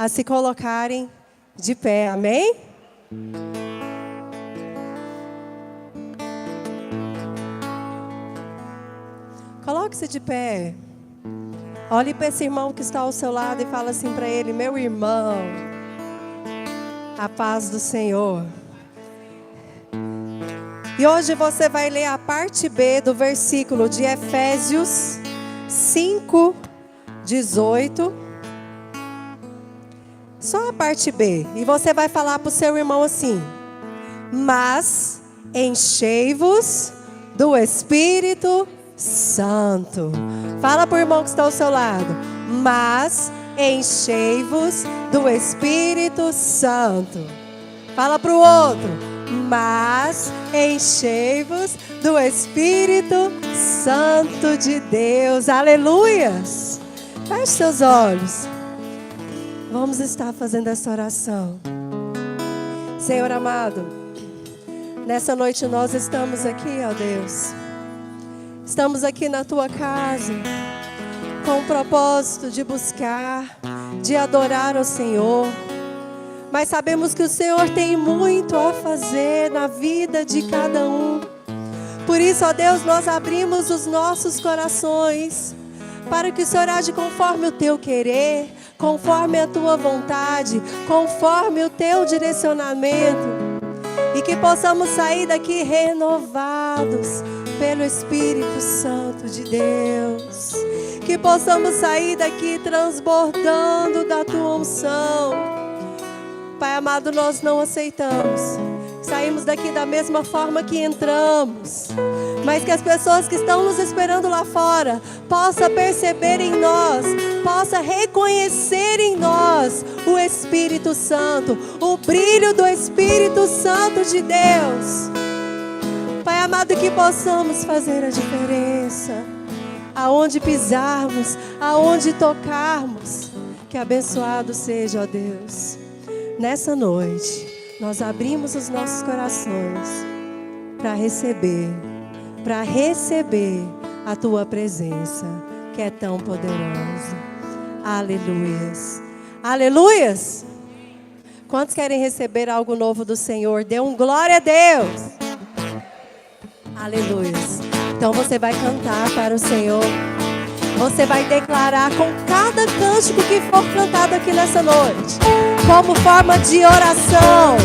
a se colocarem de pé, amém? Coloque-se de pé. Olhe para esse irmão que está ao seu lado e fala assim para ele: meu irmão, a paz do Senhor. E hoje você vai ler a parte B do versículo de Efésios 5:18. Só a parte B. E você vai falar para o seu irmão assim: mas enchei-vos do Espírito Santo. Fala para o irmão que está ao seu lado: mas enchei-vos do Espírito Santo. Fala para o outro: mas enchei-vos do Espírito Santo de Deus. Aleluias! Feche seus olhos. Vamos estar fazendo essa oração. Senhor amado, nessa noite nós estamos aqui, ó Deus. Estamos aqui na Tua casa com o propósito de buscar, de adorar ao Senhor. Mas sabemos que o Senhor tem muito a fazer na vida de cada um. Por isso, ó Deus, nós abrimos os nossos corações para que o Senhor age conforme o Teu querer, conforme a Tua vontade, conforme o Teu direcionamento. E que possamos sair daqui renovados pelo Espírito Santo de Deus. Que possamos sair daqui transbordando da Tua unção. Pai amado, nós não aceitamos. Saímos daqui da mesma forma que entramos. Mas que as pessoas que estão nos esperando lá fora possam perceber em nós, possam reconhecer em nós o Espírito Santo, o brilho do Espírito Santo de Deus. Pai amado, que possamos fazer a diferença. Aonde pisarmos, aonde tocarmos. Que abençoado seja, ó Deus. Nessa noite, nós abrimos os nossos corações para receber a Tua presença, que é tão poderosa. Aleluias. Aleluias. Quantos querem receber algo novo do Senhor? Dê um glória a Deus. Aleluias. Então você vai cantar para o Senhor. Você vai declarar com cada cântico que for cantado aqui nessa noite, como forma de oração,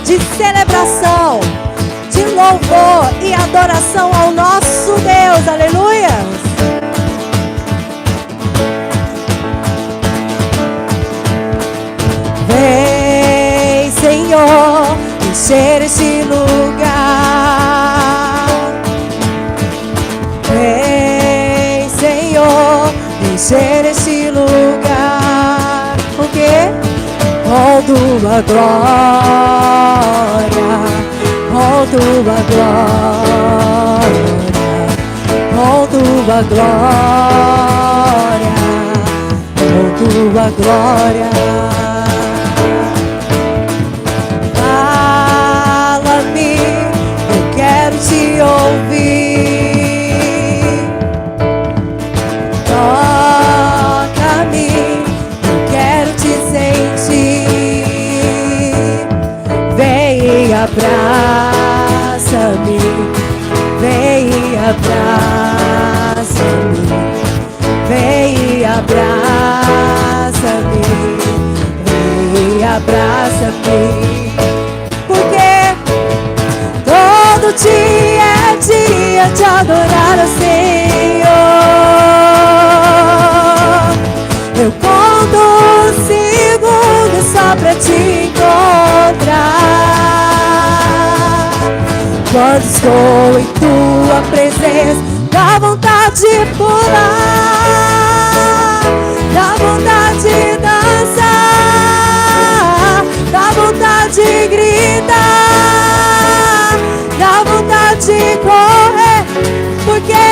de celebração, de louvor e adoração ao nosso Deus. Aleluia! Vem, Senhor, encher este lugar. Vem, Senhor, encher este lugar. O quê? Com Tua glória, com Tua glória, com Tua glória, com Tua glória. Fala-me, eu quero Te ouvir. Toca-me, eu quero Te sentir. Vem e abraça-me, vem e abraça-me, vem e abraça-me, vem e abraça-me. Porque todo dia é dia de adorar ao Senhor. Eu conto um segundo só pra Te encontrar. Quando estou em Tua presença, dá vontade de pular, dá vontade de dançar, dá vontade de gritar, dá vontade de correr. Porque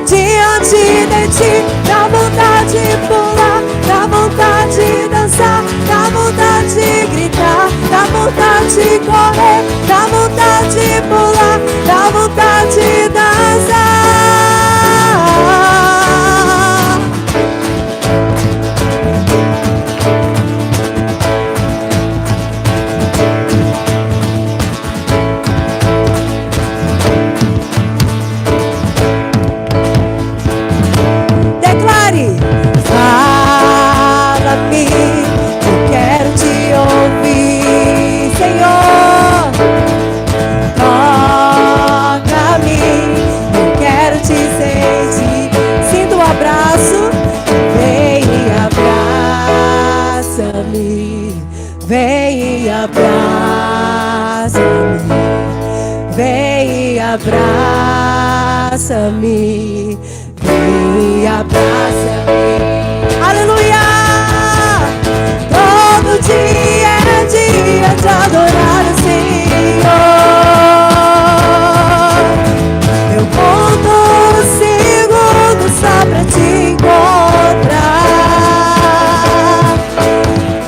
diante de Ti dá vontade de pular, dá vontade de dançar, dá vontade de gritar, dá vontade de correr, dá vontade de pular, dá vontade de dançar. Toca-me, eu quero te ouvir, Senhor. Toca-me, eu quero te sentir. Sinta o abraço, vem e abraça-me, vem e abraça-me, vem e abraça-me, vem e abraça-me. Aleluia! Todo dia é dia de adorar o Senhor. Eu conto os segundos só pra te encontrar.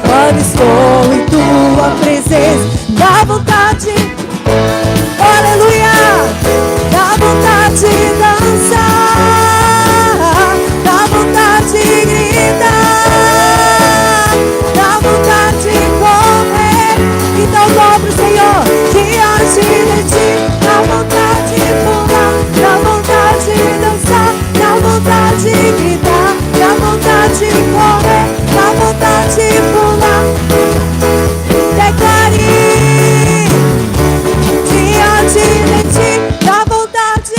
Quando estou em tua presença, dá vontade, aleluia, dá vontade de dançar, dá vontade de gritar, dá vontade de correr. Então dobra o Senhor diante de ti, dá vontade de pular, dá vontade de dançar, dá vontade de gritar, dá vontade de correr, dá vontade de pular. Declare diante de ti, dá vontade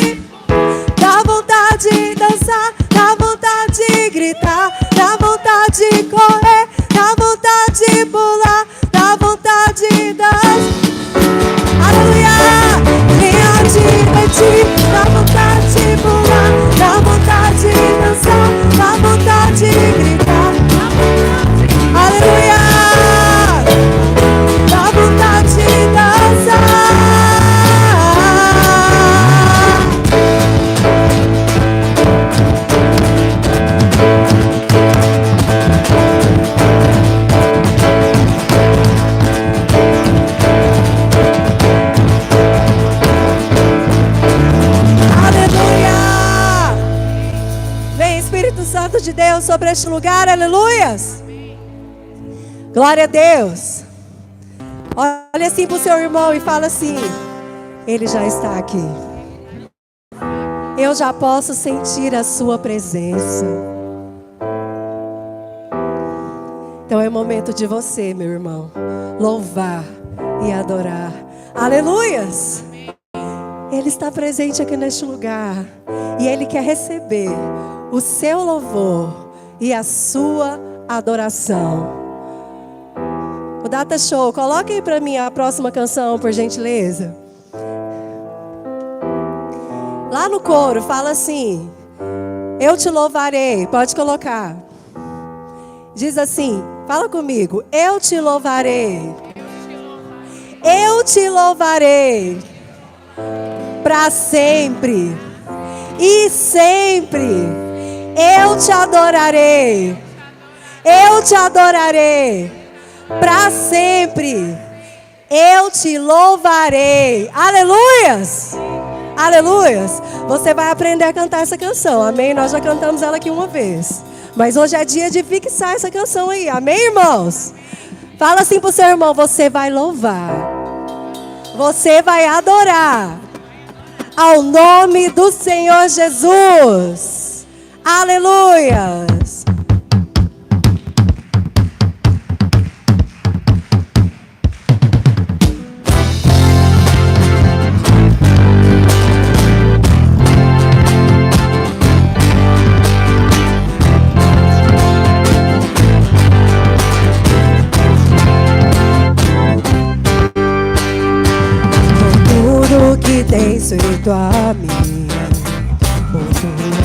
de dançar, dá vontade de gritar, dá vontade de correr, dá vontade de pular, dá vontade de dançar. Aleluia! Diante de ti, dá vontade de pular, dá vontade de dançar, dá vontade de gritar. Aleluia! Dá vontade de dançar. Santo de Deus sobre este lugar, aleluias. Glória a Deus. Olha assim para o seu irmão e fala assim: ele já está aqui. Eu já posso sentir a sua presença. Então é momento de você, meu irmão, louvar e adorar. Aleluias. Ele está presente aqui neste lugar e Ele quer receber o seu louvor e a sua adoração. O Data Show, coloque aí para mim a próxima canção, por gentileza. Lá no coro fala assim: eu te louvarei. Pode colocar. Diz assim, fala comigo: eu te louvarei. Eu te louvarei para sempre e sempre. Eu te adorarei. Eu te adorarei para sempre. Eu te louvarei. Aleluias! Aleluias! Você vai aprender a cantar essa canção, amém? Nós já cantamos ela aqui uma vez, mas hoje é dia de fixar essa canção aí, amém, irmãos? Fala assim pro seu irmão: você vai louvar, você vai adorar ao nome do Senhor Jesus. Aleluias! Por tudo que tens feito a mim, por tua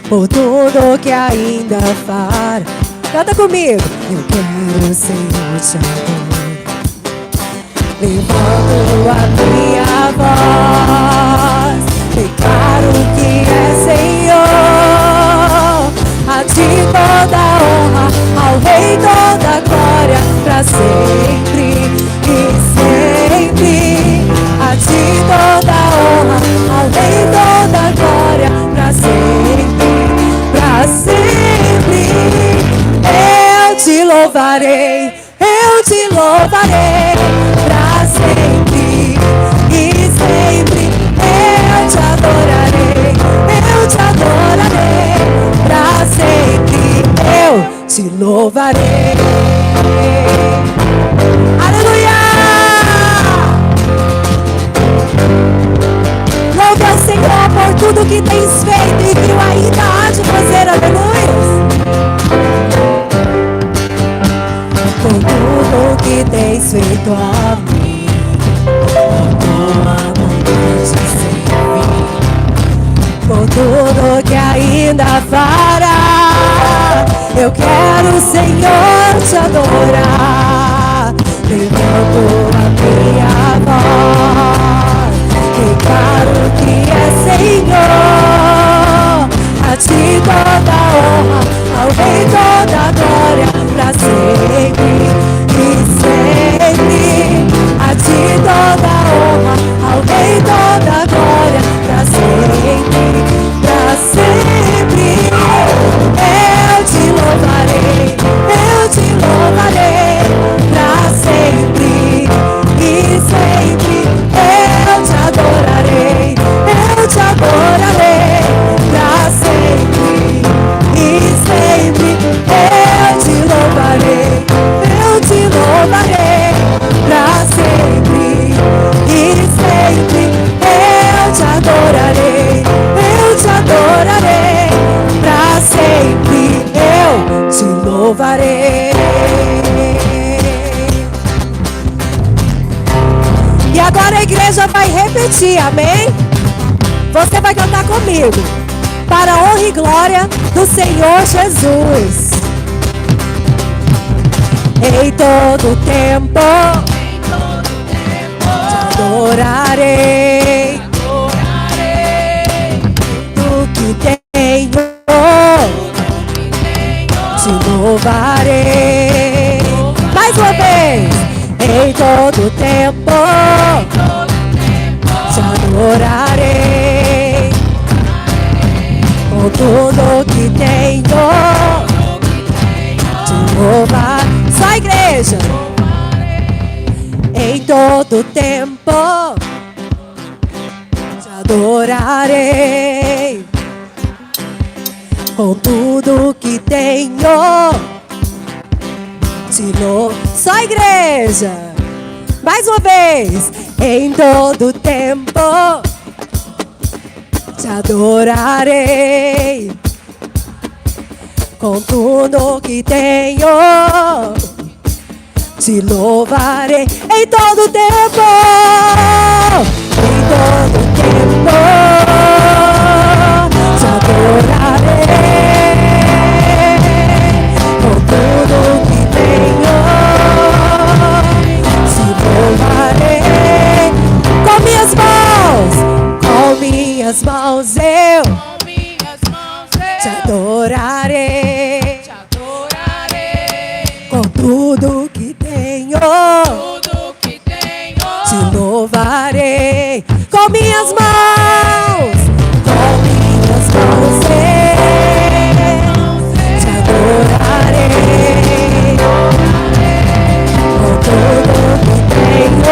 por tudo que ainda fará. Canta comigo. Eu quero, Senhor, te adorar. Levanto a minha voz, declaro que é Senhor. A ti toda a honra, ao Rei toda a glória, pra sempre e sempre. A ti toda a honra, ao Rei toda a glória, pra sempre. Pra sempre eu te louvarei, eu te louvarei. Pra sempre e sempre eu te adorarei, eu te adorarei. Pra sempre te louvarei. Aleluia! Louve ao Senhor por tudo que tens feito e que ainda há de fazer. Aleluia! Por tudo que tens feito a mim, por tua bondade sem fim, por tudo que ainda fará. Eu quero, Senhor, te adorar, levando a minha voz, declaro que é Senhor, a ti toda a honra, ao Rei toda a glória, pra sempre e sempre. A ti toda a honra, ao Rei toda a glória, pra sempre, pra sempre. Eu te louvarei, pra sempre e sempre. Eu te adorarei, pra sempre e sempre. Eu te louvarei, pra sempre e sempre. Eu te adorarei, pra sempre. Eu te louvarei. E agora a igreja vai repetir, amém? Você vai cantar comigo, para a honra e glória do Senhor Jesus. Em todo tempo te adorarei, do que tenho te louvarei. Mais uma vez. Em todo tempo te adorarei, com tudo que tenho te louvar. Só a igreja. Em todo tempo te adorarei, com tudo que tenho te louvar. Só a igreja. Mais uma vez. Em todo tempo te adorarei, com tudo que tenho te louvarei. Em todo tempo, te adorarei, com tudo que tenho te louvarei. Com minhas mãos eu te adorarei, com tudo que tenho te louvarei. Com minhas mãos eu te adorarei, com tudo que tenho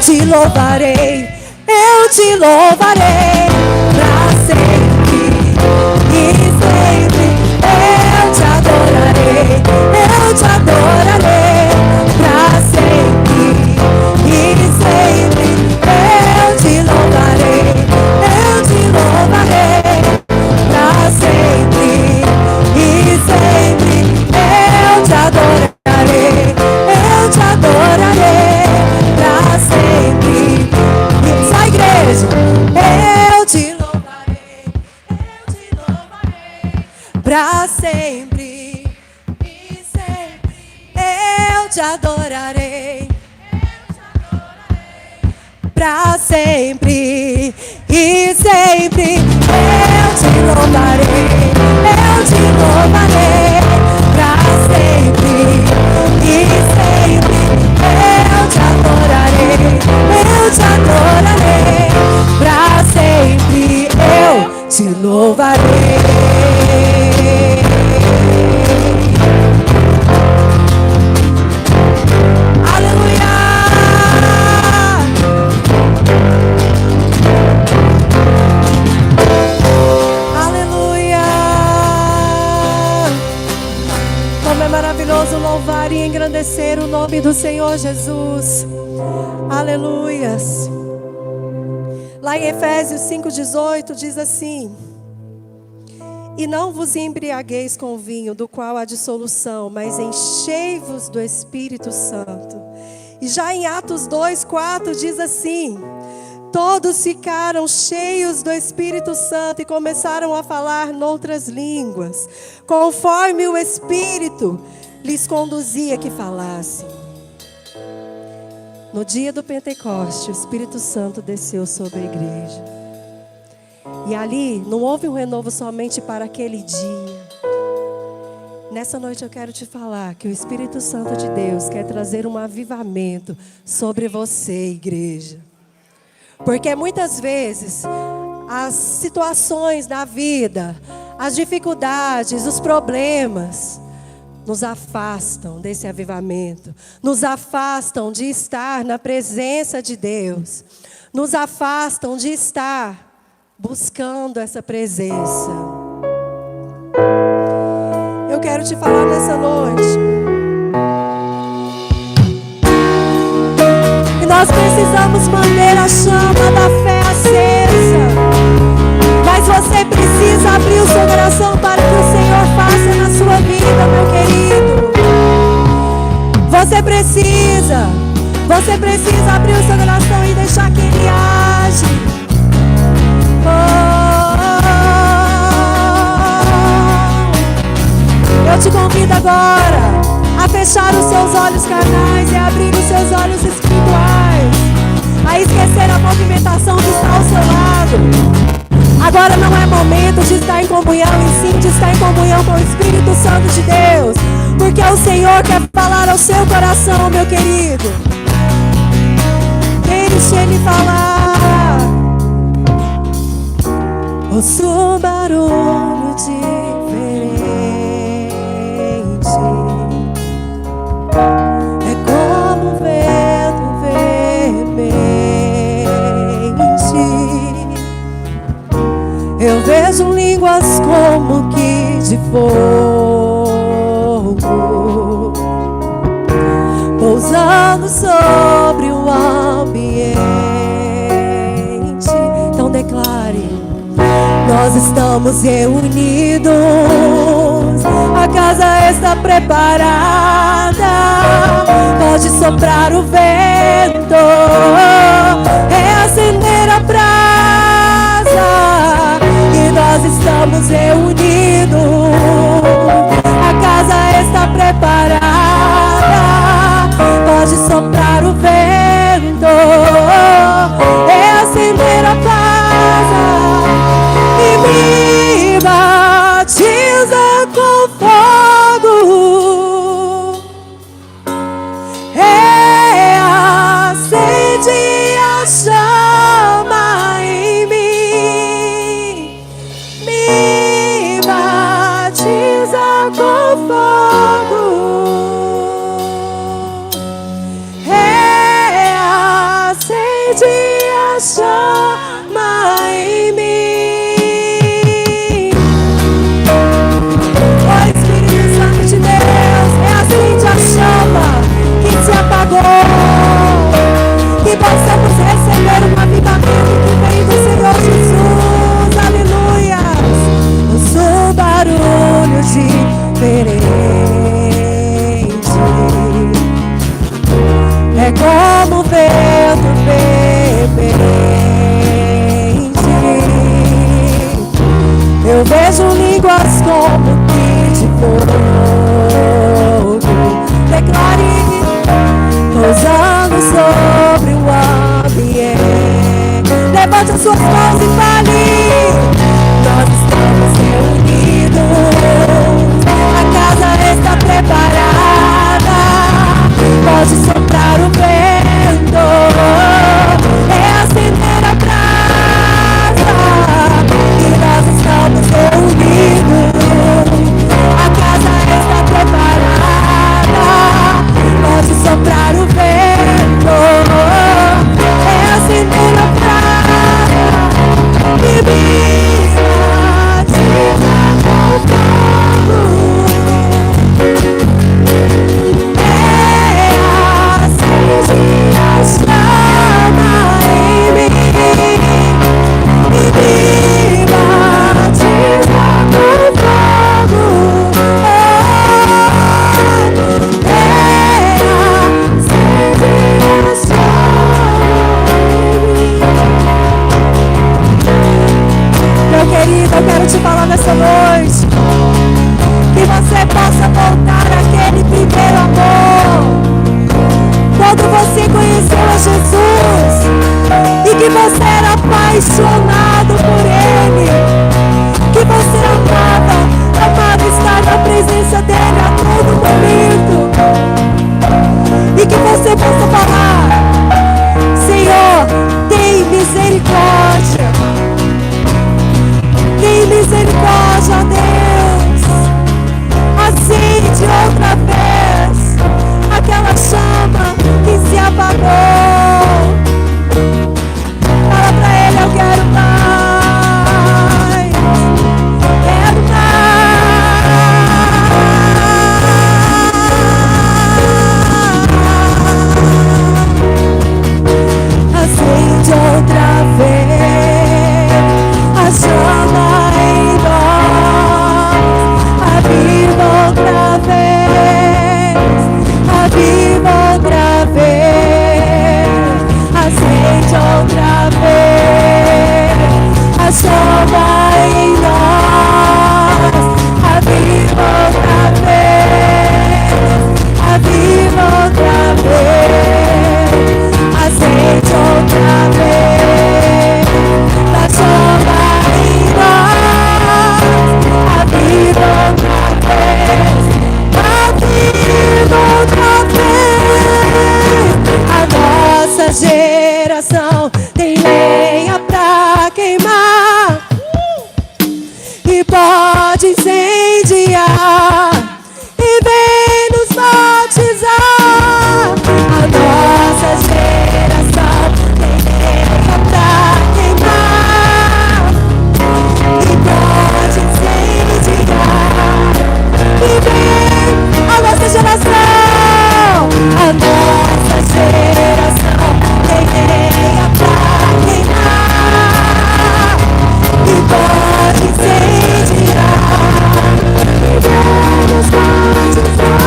te louvarei. Eu te louvarei pra sempre e sempre. Eu te adorarei pra sempre e sempre. Eu te louvarei pra sempre e sempre. Eu te adorarei pra sempre. Só igreja. Eu te louvarei pra sempre e sempre. Eu te adorarei pra sempre e sempre. Eu te louvarei pra sempre e sempre. Eu te adorarei nome do Senhor Jesus. Aleluias. Lá em Efésios 5,18 diz assim: e não vos embriagueis com vinho, do qual há dissolução, mas enchei-vos do Espírito Santo. E já em Atos 2,4 diz assim: todos ficaram cheios do Espírito Santo e começaram a falar noutras línguas, conforme o Espírito lhes conduzia que falassem. No dia do Pentecoste, o Espírito Santo desceu sobre a igreja. E ali não houve um renovo somente para aquele dia. Nessa noite eu quero te falar que o Espírito Santo de Deus quer trazer um avivamento sobre você, igreja. Porque muitas vezes as situações da vida, as dificuldades, os problemas nos afastam desse avivamento, nos afastam de estar na presença de Deus, nos afastam de estar buscando essa presença. Eu quero te falar nessa noite que nós precisamos manter a chama da fé acesa. Mas você precisa abrir o seu coração para que o Senhor faça na sua vida, meu querido. Você precisa abrir o seu coração e deixar que Ele age. Eu te convido agora a fechar os seus olhos carnais e abrir os seus olhos espirituais, a esquecer a movimentação que está ao seu lado. Agora não é momento de estar em comunhão, e sim de estar em comunhão com o Espírito Santo de Deus, porque o Senhor quer falar ao seu coração, meu querido. Deixe Ele falar. Ouço um barulho diferente, é como um vento veemente. Eu vejo línguas como que de fogo pousando sobre o ambiente. Então declare: nós estamos reunidos, a casa está preparada, pode soprar o vento, reacender a brasa, e nós estamos reunidos, a casa está preparada, pode soprar o vento, reacender a brasa, e me batiza com fogo, reacende a chama em mim, me batiza com fogo, reacende a chama em mim. Que possamos receber um avivamento que vem do Senhor Jesus, aleluia. Ouço um barulho diferente, é como um vento veemente. Eu vejo línguas como que de fogo. Declare: pousando sobre o ambiente. Levante as suas mãos e fale: nós estamos reunidos, a casa está preparada, pode soprar o vento, reacender a brasa, e nós estamos reunidos, a casa está preparada, pode soprar o vento, reacender a brasa, apaixonado por Ele, que você amava estar na presença dEle a todo momento, e que você possa falar: Senhor, tem misericórdia, Deus, acende outra vez aquela chama que se apagou. Fala pra Ele: eu quero mais, quero mais. Acende outra vez a chama em nós, aviva outra vez, aviva outra vez, acende outra vez a chama em nós, aviva outra vez, aviva outra vez, acende outra vez a chama em nós, aviva outra vez, aviva outra vez. A nossa geração tem lenha pra queimar e pode incendiar e vem nos batizar. A nossa geração tem lenha pra queimar e pode incendiar e vem a nossa geração. A nossa geração tem lenha pra queimar e pode incendiar e vem nos batizar.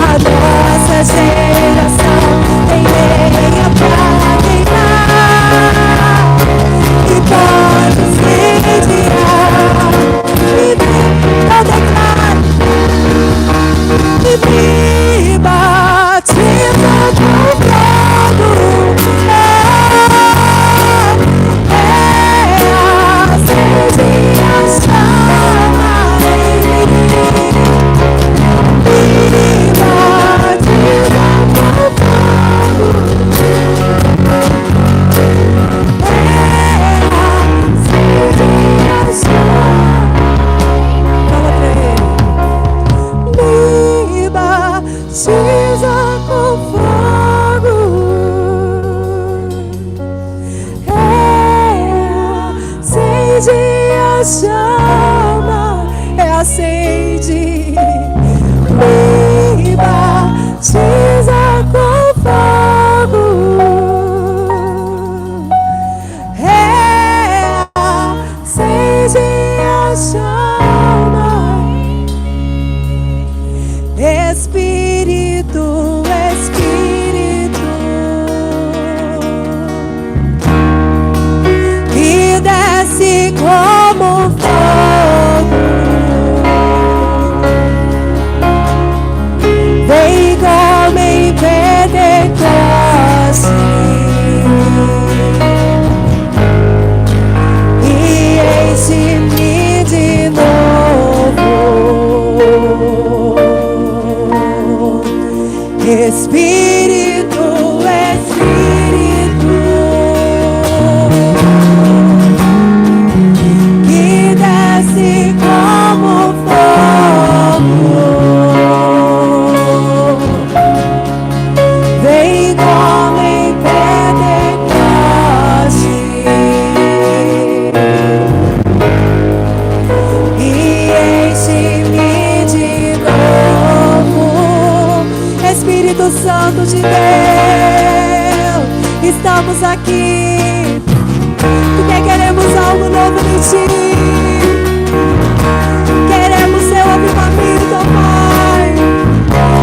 A nossa geração tem lenha pra queimar e pode incendiar e vem, eu declaro, e me batiza com fogo. Acende a chama em mim, me batiza com fogo. Acende a chama. Fala pra Ele: me batiza com fogo. Acende a chama, acende. Me batiza com fogo. Acende a chama. Espírito, Espírito, que desce como fogo, vem como em Pentecoste e enche-me de novo. Espírito, Espírito, que desce como fogo, vem como em Pentecoste e enche-me de novo. Espírito Santo de Deus, estamos aqui porque queremos algo novo em Ti. Queremos Seu avivamento, ó Pai.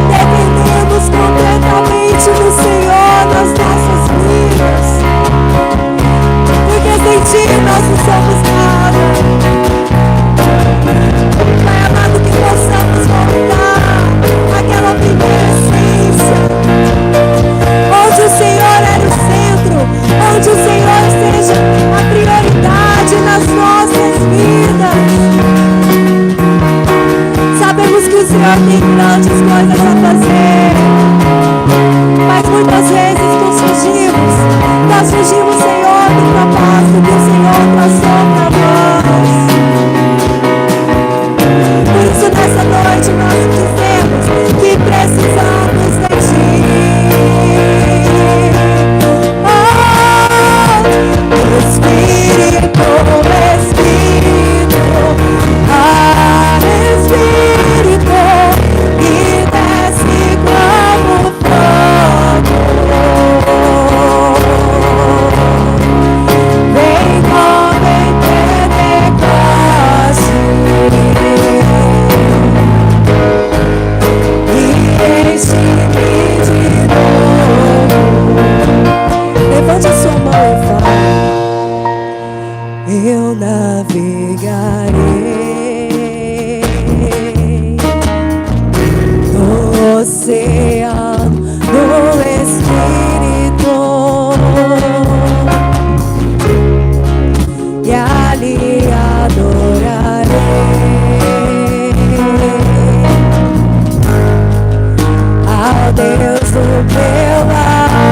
Dependemos completamente do Senhor nas nossas vidas, porque sem Ti nós não somos nada. Pai amado, que possamos voltar àquela primeira essência, onde o Senhor era o centro, onde o Senhor esteja Senhor tem grandes coisas a fazer. Mas muitas vezes nós fugimos, Senhor, do propósito que o Senhor traçou para nós. Por isso, nessa noite, nós dizemos que precisamos de Ti. Espírito, que desce como fogo, vem como em Pentecoste e enche-me de novo. Levante a sua mão e fala: eu navegarei no oceano do Espírito e ali adorarei ao Deus do meu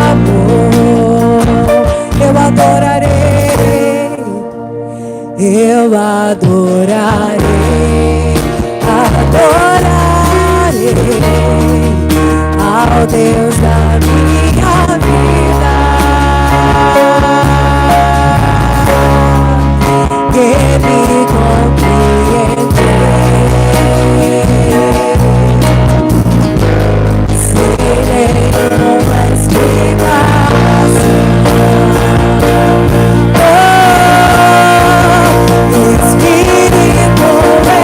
amor. Eu adorarei, eu adorarei, adorarei ao Deus da minha vida, que me compreendeu, sem nenhuma explicação.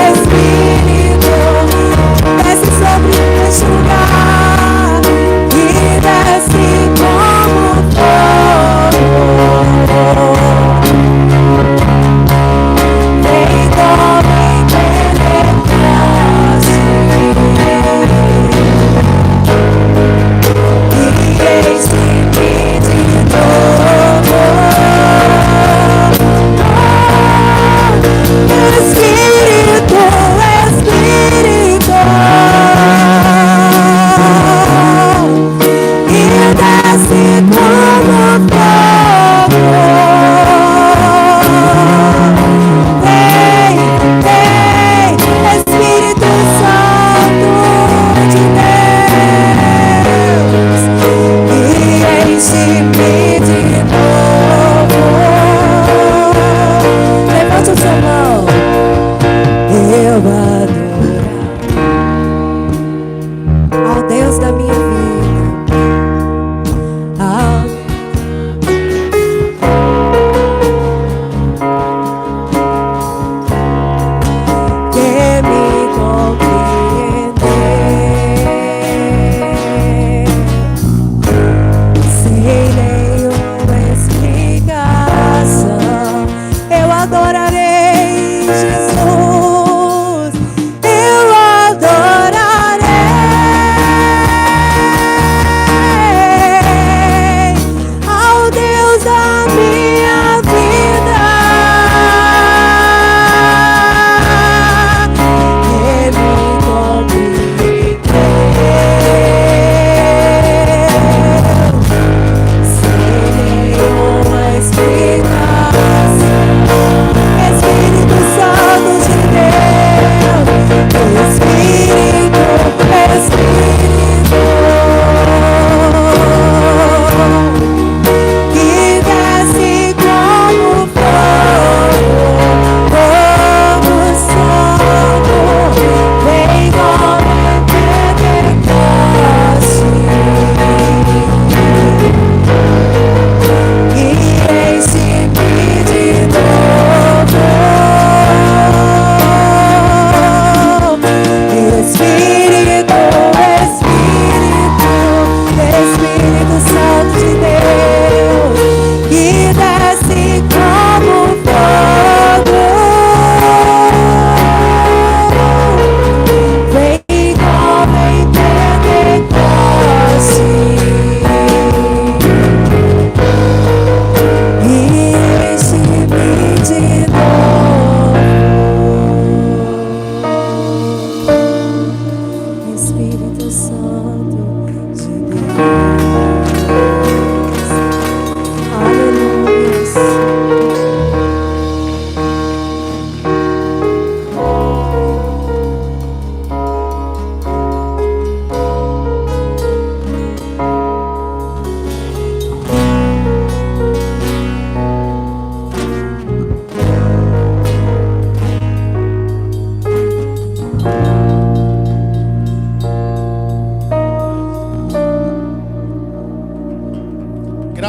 Espírito, desce sobre este lugar e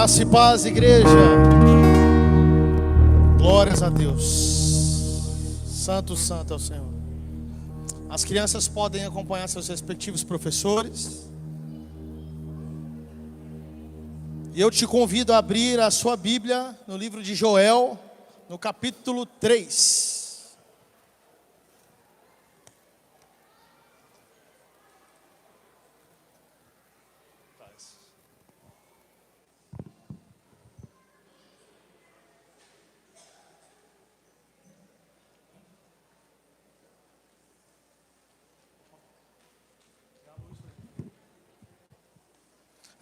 Graça e paz, igreja. Glórias a Deus. Santo, santo é o Senhor. As crianças podem acompanhar seus respectivos professores. E eu te convido a abrir a sua Bíblia no livro de Joel, no capítulo 3.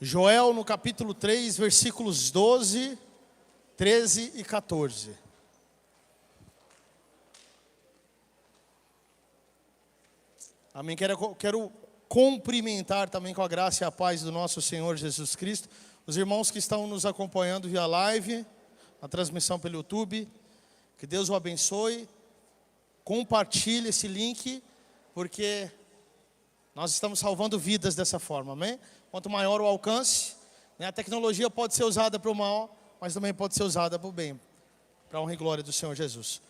Joel no capítulo 3, versículos 12, 13 e 14. Amém. Quero cumprimentar também com a graça e a paz do nosso Senhor Jesus Cristo os irmãos que estão nos acompanhando via live, a transmissão pelo YouTube. Que Deus o abençoe. Compartilhe esse link, porque nós estamos salvando vidas dessa forma, amém? Quanto maior o alcance, né, a tecnologia pode ser usada para o mal, mas também pode ser usada para o bem, para a honra e glória do Senhor Jesus.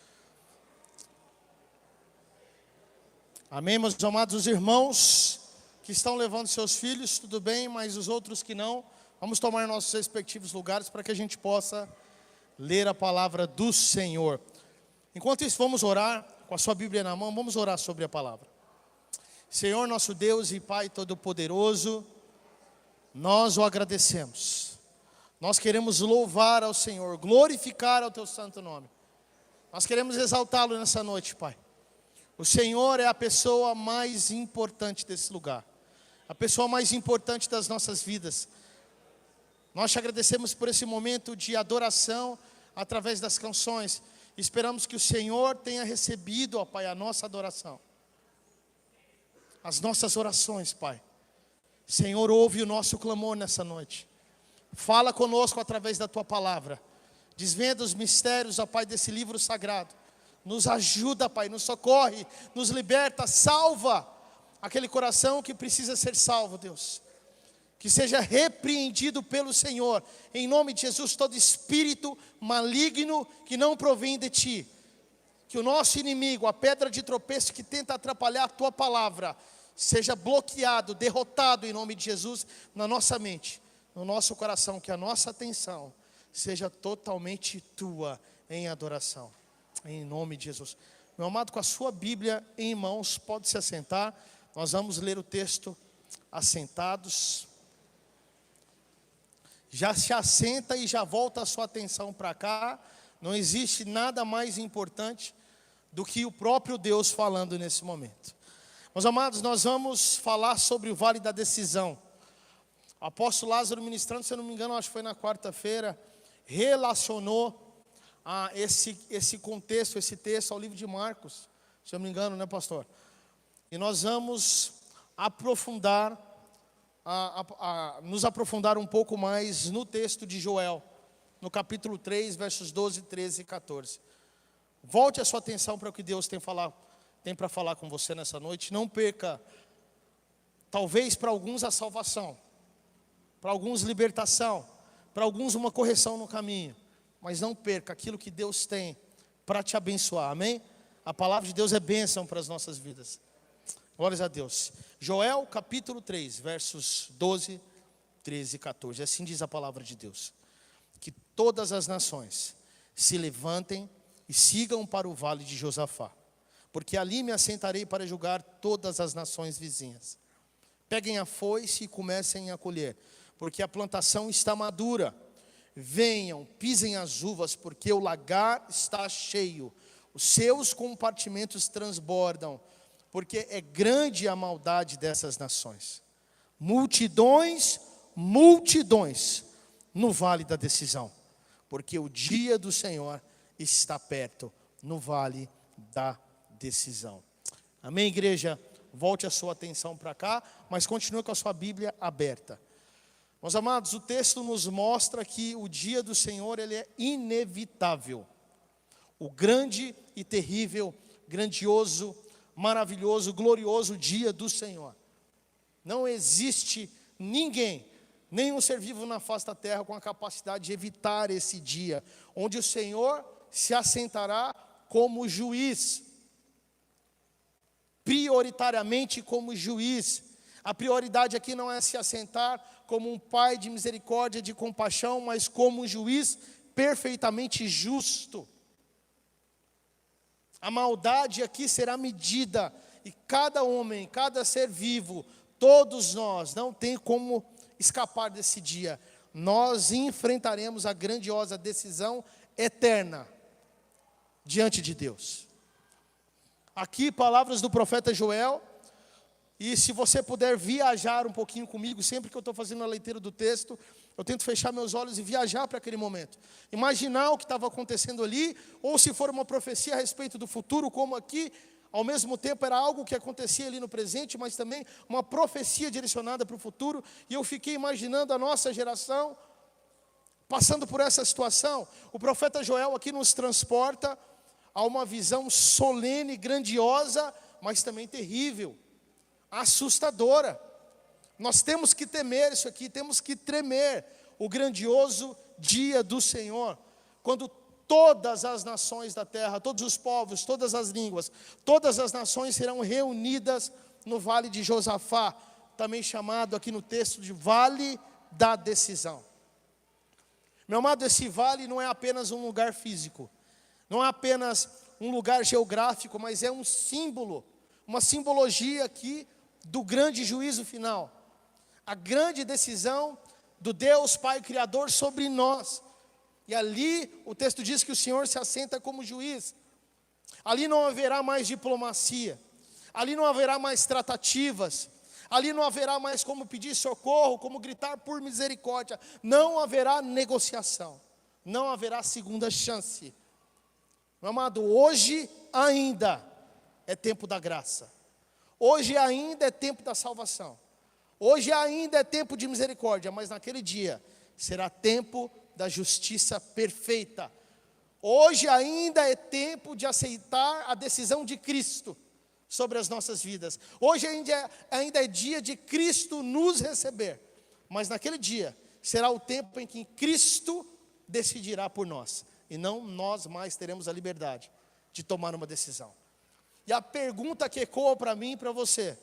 Amém, meus amados irmãos que estão levando seus filhos, tudo bem, mas os outros que não, vamos tomar nossos respectivos lugares para que a gente possa ler a palavra do Senhor. Enquanto isso, vamos orar, com a sua Bíblia na mão, vamos orar sobre a palavra. Senhor nosso Deus e Pai Todo-Poderoso, nós o agradecemos. Nós queremos louvar ao Senhor, glorificar ao Teu santo nome. Nós queremos exaltá-lo nessa noite, Pai. O Senhor é a pessoa mais importante desse lugar, a pessoa mais importante das nossas vidas. Nós te agradecemos por esse momento de adoração através das canções. Esperamos que o Senhor tenha recebido, ó Pai, a nossa adoração, as nossas orações, Pai. Senhor, ouve o nosso clamor nessa noite. Fala conosco através da Tua palavra. Desvenda os mistérios, ó Pai, desse livro sagrado. Nos ajuda, Pai, nos socorre, nos liberta, salva aquele coração que precisa ser salvo, Deus. Que seja repreendido pelo Senhor. Em nome de Jesus, todo espírito maligno que não provém de Ti. Que o nosso inimigo, a pedra de tropeço que tenta atrapalhar a Tua palavra, seja bloqueado, derrotado em nome de Jesus na nossa mente, no nosso coração, que a nossa atenção seja totalmente Tua em adoração, em nome de Jesus. Meu amado, com a sua Bíblia em mãos, pode se assentar, nós vamos ler o texto assentados. Já se assenta e já volta a sua atenção para cá. Não existe nada mais importante do que o próprio Deus falando nesse momento. Meus amados, nós vamos falar sobre o Vale da Decisão. O apóstolo Lázaro ministrando, se eu não me engano, acho que foi na quarta-feira, relacionou esse contexto, esse texto ao livro de Marcos, se eu não me engano, né, pastor? E nós vamos aprofundar, nos aprofundar um pouco mais no texto de Joel, no capítulo 3, versos 12, 13 e 14. Volte a sua atenção para o que Deus tem para falar com você nessa noite. Não perca, talvez para alguns a salvação, para alguns libertação, para alguns uma correção no caminho, mas não perca aquilo que Deus tem para te abençoar, amém? A palavra de Deus é bênção para as nossas vidas. Glórias a Deus. Joel capítulo 3, versos 12, 13 e 14, assim diz a palavra de Deus: que todas as nações se levantem e sigam para o vale de Josafá, porque ali me assentarei para julgar todas as nações vizinhas. Peguem a foice e comecem a colher, porque a plantação está madura. Venham, pisem as uvas, porque o lagar está cheio, os seus compartimentos transbordam, porque é grande a maldade dessas nações. Multidões, multidões no vale da decisão, porque o dia do Senhor está perto, no vale da decisão. Amém, igreja? Volte a sua atenção para cá, mas continue com a sua Bíblia aberta. Meus amados, o texto nos mostra que o dia do Senhor, ele é inevitável. O grande e terrível, grandioso, maravilhoso, glorioso dia do Senhor. Não existe ninguém, nenhum ser vivo na face da terra com a capacidade de evitar esse dia, onde o Senhor se assentará como juiz, prioritariamente como juiz. A prioridade aqui não é se assentar como um pai de misericórdia, de compaixão, mas como um juiz perfeitamente justo. A maldade aqui será medida, e cada homem, cada ser vivo, todos nós, não tem como escapar desse dia. Nós enfrentaremos a grandiosa decisão eterna diante de Deus. Aqui, palavras do profeta Joel, e se você puder viajar um pouquinho comigo, sempre que eu estou fazendo a leitura do texto, eu tento fechar meus olhos e viajar para aquele momento. Imaginar o que estava acontecendo ali, ou se for uma profecia a respeito do futuro, como aqui, ao mesmo tempo era algo que acontecia ali no presente, mas também uma profecia direcionada para o futuro, e eu fiquei imaginando a nossa geração passando por essa situação. O profeta Joel aqui nos transporta a uma visão solene, grandiosa, mas também terrível, assustadora. Nós temos que temer isso aqui, temos que tremer o grandioso dia do Senhor, quando todas as nações da terra, todos os povos, todas as línguas, todas as nações serão reunidas no vale de Josafá, também chamado aqui no texto de Vale da Decisão. Meu amado, esse vale não é apenas um lugar físico, não é apenas um lugar geográfico, mas é um símbolo, uma simbologia aqui do grande juízo final. A grande decisão do Deus Pai Criador sobre nós. E ali o texto diz que o Senhor se assenta como juiz. Ali não haverá mais diplomacia. Ali não haverá mais tratativas. Ali não haverá mais como pedir socorro, como gritar por misericórdia. Não haverá negociação. Não haverá segunda chance. Meu amado, hoje ainda é tempo da graça. Hoje ainda é tempo da salvação. Hoje ainda é tempo de misericórdia, mas naquele dia será tempo da justiça perfeita. Hoje ainda é tempo de aceitar a decisão de Cristo sobre as nossas vidas. Hoje ainda é dia de Cristo nos receber, mas naquele dia será o tempo em que Cristo decidirá por nós, e não nós mais teremos a liberdade de tomar uma decisão. E a pergunta que ecoa para mim e para você,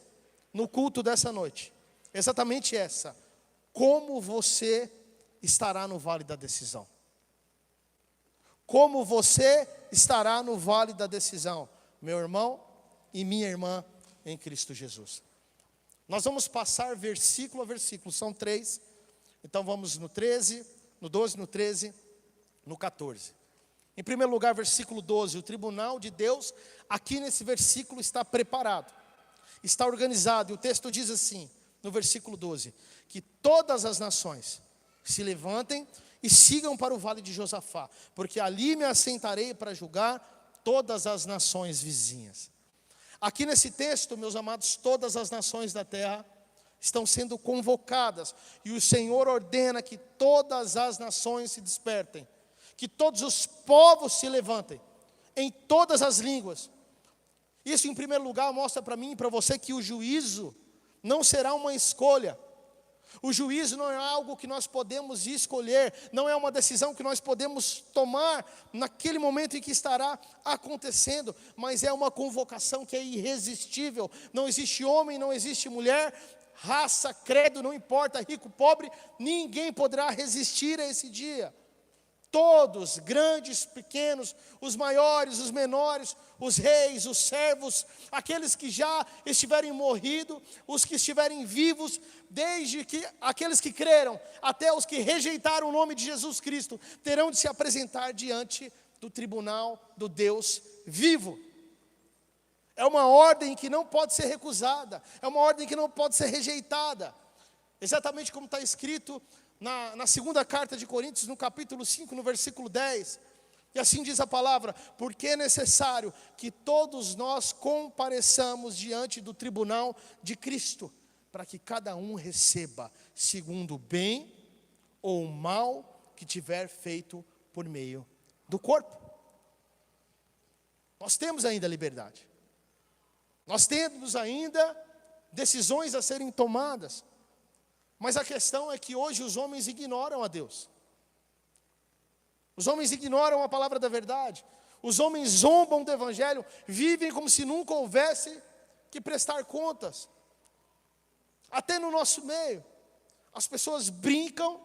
no culto dessa noite, é exatamente essa: como você estará no vale da decisão? Como você estará no vale da decisão, meu irmão e minha irmã em Cristo Jesus? Nós vamos passar versículo a versículo, são 3, então vamos no 13, no 12, no 13, no 14. Em primeiro lugar, versículo 12, o tribunal de Deus, aqui nesse versículo está preparado, está organizado, e o texto diz assim, no versículo 12, que todas as nações se levantem e sigam para o vale de Josafá, porque ali me assentarei para julgar todas as nações vizinhas. Aqui nesse texto, meus amados, todas as nações da terra estão sendo convocadas, e o Senhor ordena que todas as nações se despertem, que todos os povos se levantem, em todas as línguas. Isso, em primeiro lugar, mostra para mim e para você que o juízo não será uma escolha. O juízo não é algo que nós podemos escolher, não é uma decisão que nós podemos tomar naquele momento em que estará acontecendo, mas é uma convocação que é irresistível. Não existe homem, não existe mulher, raça, credo, não importa, rico, pobre, ninguém poderá resistir a esse dia. Todos, grandes, pequenos, os maiores, os menores, os reis, os servos, aqueles que já estiverem morrido, os que estiverem vivos, desde que aqueles que creram, até os que rejeitaram o nome de Jesus Cristo, terão de se apresentar diante do tribunal do Deus vivo. É uma ordem que não pode ser recusada, é uma ordem que não pode ser rejeitada. Exatamente como está escrito na segunda carta de Coríntios, no capítulo 5, no versículo 10, e assim diz a palavra: porque é necessário que todos nós compareçamos diante do tribunal de Cristo, para que cada um receba segundo o bem ou o mal que tiver feito por meio do corpo. Nós temos ainda liberdade, nós temos ainda decisões a serem tomadas. Mas a questão é que hoje os homens ignoram a Deus. Os homens ignoram a palavra da verdade. Os homens zombam do evangelho, vivem como se nunca houvesse que prestar contas. Até no nosso meio, as pessoas brincam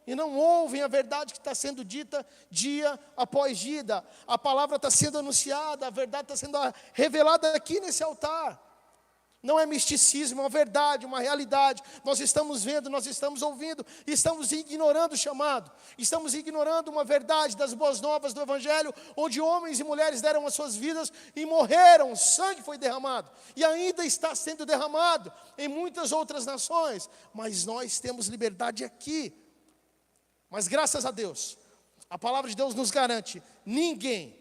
e não ouvem a verdade que está sendo dita dia após dia. A palavra está sendo anunciada, a verdade está sendo revelada aqui nesse altar. Não é misticismo, é uma verdade, uma realidade. Nós estamos vendo, nós estamos ouvindo, e estamos ignorando o chamado. Estamos ignorando uma verdade das boas novas do evangelho, onde homens e mulheres deram as suas vidas e morreram, sangue foi derramado. E ainda está sendo derramado em muitas outras nações. Mas nós temos liberdade aqui. Mas graças a Deus, a palavra de Deus nos garante, ninguém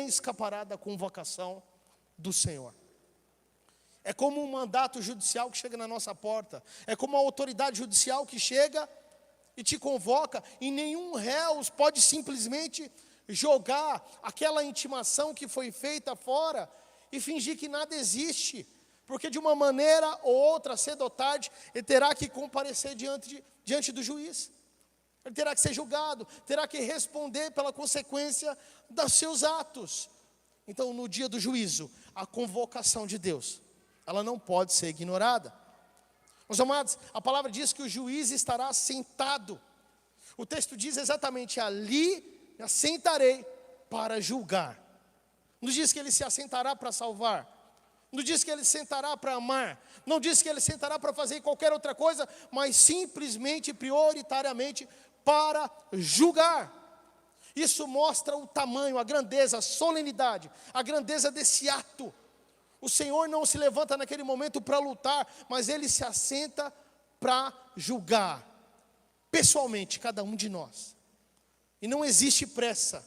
escapará da convocação do Senhor. É como um mandato judicial que chega na nossa porta. É como uma autoridade judicial que chega e te convoca. E nenhum réu pode simplesmente jogar aquela intimação que foi feita fora e fingir que nada existe. Porque de uma maneira ou outra, cedo ou tarde, ele terá que comparecer diante do juiz. Ele terá que ser julgado, terá que responder pela consequência dos seus atos. Então, no dia do juízo, a convocação de Deus, ela não pode ser ignorada. Meus amados, a palavra diz que o juiz estará sentado. O texto diz exatamente: ali me assentarei para julgar. Não diz que ele se assentará para salvar. Não diz que ele sentará para amar. Não diz que ele sentará para fazer qualquer outra coisa, mas simplesmente, prioritariamente, para julgar. Isso mostra o tamanho, a grandeza, a solenidade, a grandeza desse ato. O Senhor não se levanta naquele momento para lutar, mas Ele se assenta para julgar, pessoalmente, cada um de nós. E não existe pressa,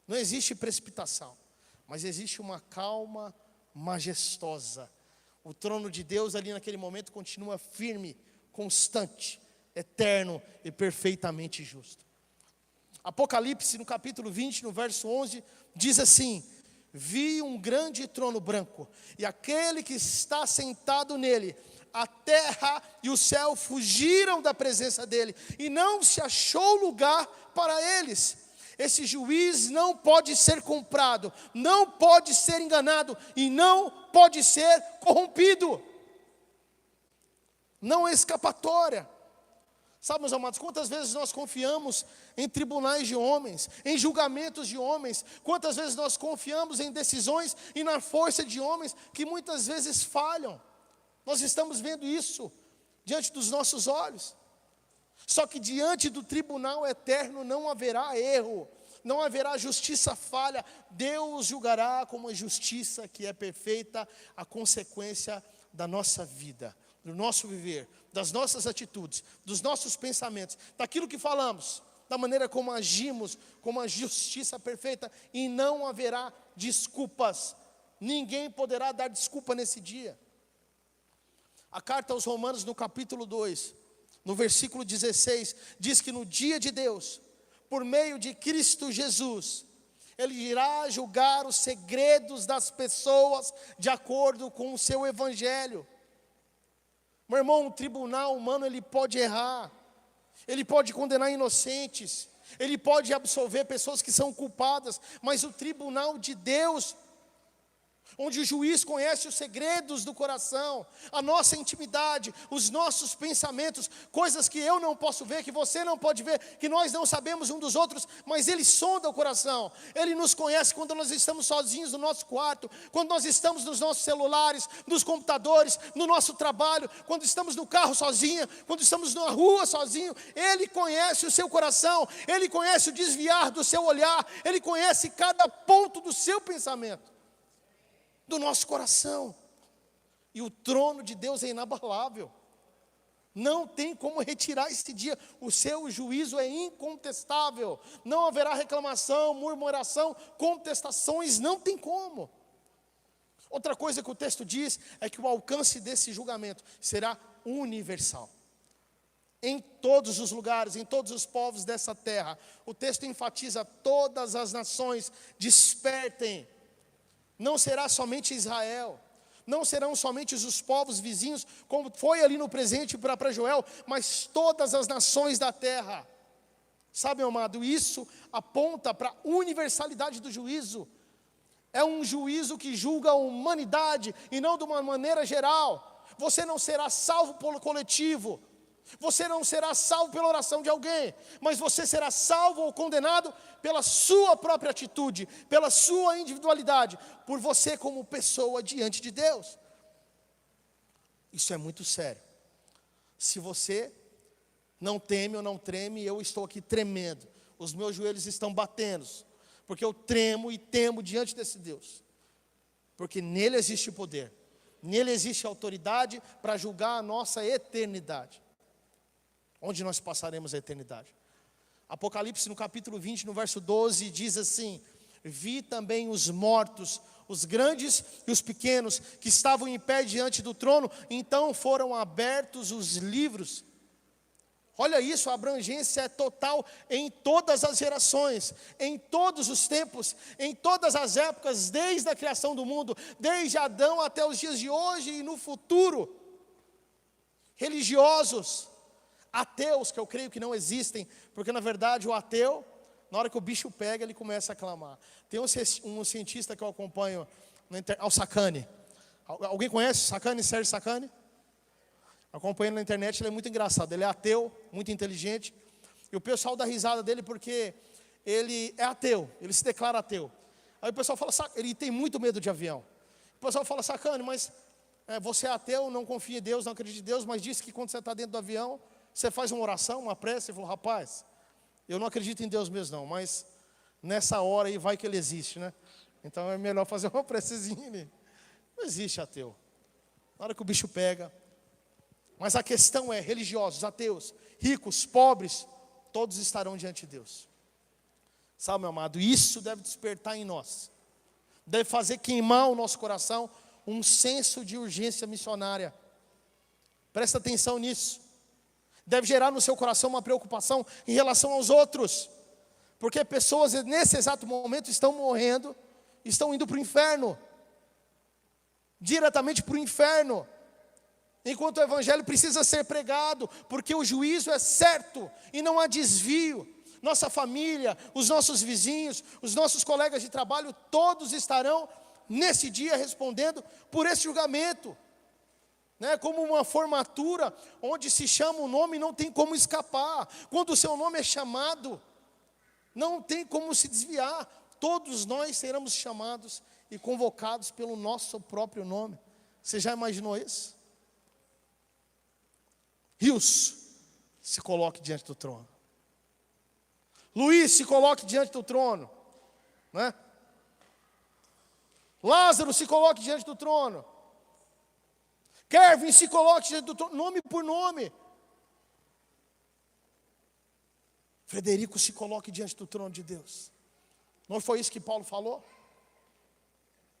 não existe precipitação, mas existe uma calma majestosa. O trono de Deus ali naquele momento continua firme, constante, eterno e perfeitamente justo. Apocalipse, no capítulo 20, no verso 11, diz assim: vi um grande trono branco, e aquele que está sentado nele, a terra e o céu fugiram da presença dele, e não se achou lugar para eles. Esse juiz não pode ser comprado, não pode ser enganado, e não pode ser corrompido. Não é escapatória. Sabe, meus amados, quantas vezes nós confiamos em tribunais de homens, em julgamentos de homens, quantas vezes nós confiamos em decisões e na força de homens que muitas vezes falham. Nós estamos vendo isso diante dos nossos olhos. Só que diante do tribunal eterno não haverá erro, não haverá justiça falha. Deus julgará com uma justiça que é perfeita, a consequência da nossa vida, do nosso viver, das nossas atitudes, dos nossos pensamentos, daquilo que falamos, da maneira como agimos, com uma justiça perfeita, e não haverá desculpas. Ninguém poderá dar desculpa nesse dia. A carta aos Romanos, no capítulo 2, no versículo 16, diz que no dia de Deus, por meio de Cristo Jesus, Ele irá julgar os segredos das pessoas de acordo com o seu evangelho. Meu irmão, o tribunal humano, ele pode errar, ele pode condenar inocentes, ele pode absolver pessoas que são culpadas, mas o tribunal de Deus, onde o juiz conhece os segredos do coração, a nossa intimidade, os nossos pensamentos, coisas que eu não posso ver, que você não pode ver, que nós não sabemos um dos outros, mas Ele sonda o coração. Ele nos conhece quando nós estamos sozinhos no nosso quarto, quando nós estamos nos nossos celulares, nos computadores, no nosso trabalho, quando estamos no carro sozinho, quando estamos na rua sozinho. Ele conhece o seu coração, Ele conhece o desviar do seu olhar, Ele conhece cada ponto do seu pensamento, do nosso coração. E o trono de Deus é inabalável. Não tem como retirar esse dia. O seu juízo é incontestável. Não haverá reclamação, murmuração, contestações, não tem como. Outra coisa que o texto diz é que o alcance desse julgamento será universal. Em todos os lugares, em todos os povos dessa terra. O texto enfatiza: todas as nações despertem. Não será somente Israel. Não serão somente os povos vizinhos, como foi ali no presente para Joel, mas todas as nações da terra. Sabe, meu amado, isso aponta para a universalidade do juízo. É um juízo que julga a humanidade e não de uma maneira geral. Você não será salvo pelo coletivo. Você não será salvo pela oração de alguém, mas você será salvo ou condenado pela sua própria atitude, pela sua individualidade, por você como pessoa diante de Deus. Isso é muito sério. Se você não teme ou não treme, eu estou aqui tremendo. Os meus joelhos estão batendo, porque eu tremo e temo diante desse Deus. Porque nele existe poder, nele existe autoridade para julgar a nossa eternidade. Onde nós passaremos a eternidade. Apocalipse no capítulo 20, no verso 12, diz assim: vi também os mortos, os grandes e os pequenos, que estavam em pé diante do trono, então foram abertos os livros. Olha isso, a abrangência é total em todas as gerações, em todos os tempos, em todas as épocas, desde a criação do mundo, desde Adão até os dias de hoje e no futuro. Religiosos, ateus, que eu creio que não existem, porque na verdade o ateu, na hora que o bicho pega, ele começa a clamar. Tem um cientista que eu acompanho, Al Sacani. Alguém conhece Sacani, Sérgio Sacani? Acompanhando na internet, ele é muito engraçado. Ele é ateu, muito inteligente. E o pessoal dá risada dele porque ele é ateu, ele se declara ateu. Aí o pessoal fala, ele tem muito medo de avião. O pessoal fala, Sacani, mas você é ateu, não confia em Deus, não acredita em Deus, mas disse que quando você está dentro do avião, você faz uma oração, uma prece, e falou, rapaz, eu não acredito em Deus mesmo não, mas nessa hora aí vai que ele existe, né? Então é melhor fazer uma precezinha ali. Não existe ateu. Na hora que o bicho pega. Mas a questão é, religiosos, ateus, ricos, pobres, todos estarão diante de Deus. Sabe, meu amado, isso deve despertar em nós. Deve fazer queimar o nosso coração um senso de urgência missionária. Presta atenção nisso. Deve gerar no seu coração uma preocupação em relação aos outros. Porque pessoas nesse exato momento estão morrendo, estão indo para o inferno. Diretamente para o inferno. Enquanto o evangelho precisa ser pregado, porque o juízo é certo e não há desvio. Nossa família, os nossos vizinhos, os nossos colegas de trabalho, todos estarão nesse dia respondendo por esse julgamento. Como uma formatura, onde se chama o nome, não tem como escapar. Quando o seu nome é chamado, não tem como se desviar. Todos nós seremos chamados e convocados pelo nosso próprio nome. Você já imaginou isso? Rios, se coloque diante do trono. Luiz, se coloque diante do trono. Lázaro, se coloque diante do trono. Kevin, se coloque diante do trono, nome por nome. Frederico, se coloque diante do trono de Deus. Não foi isso que Paulo falou?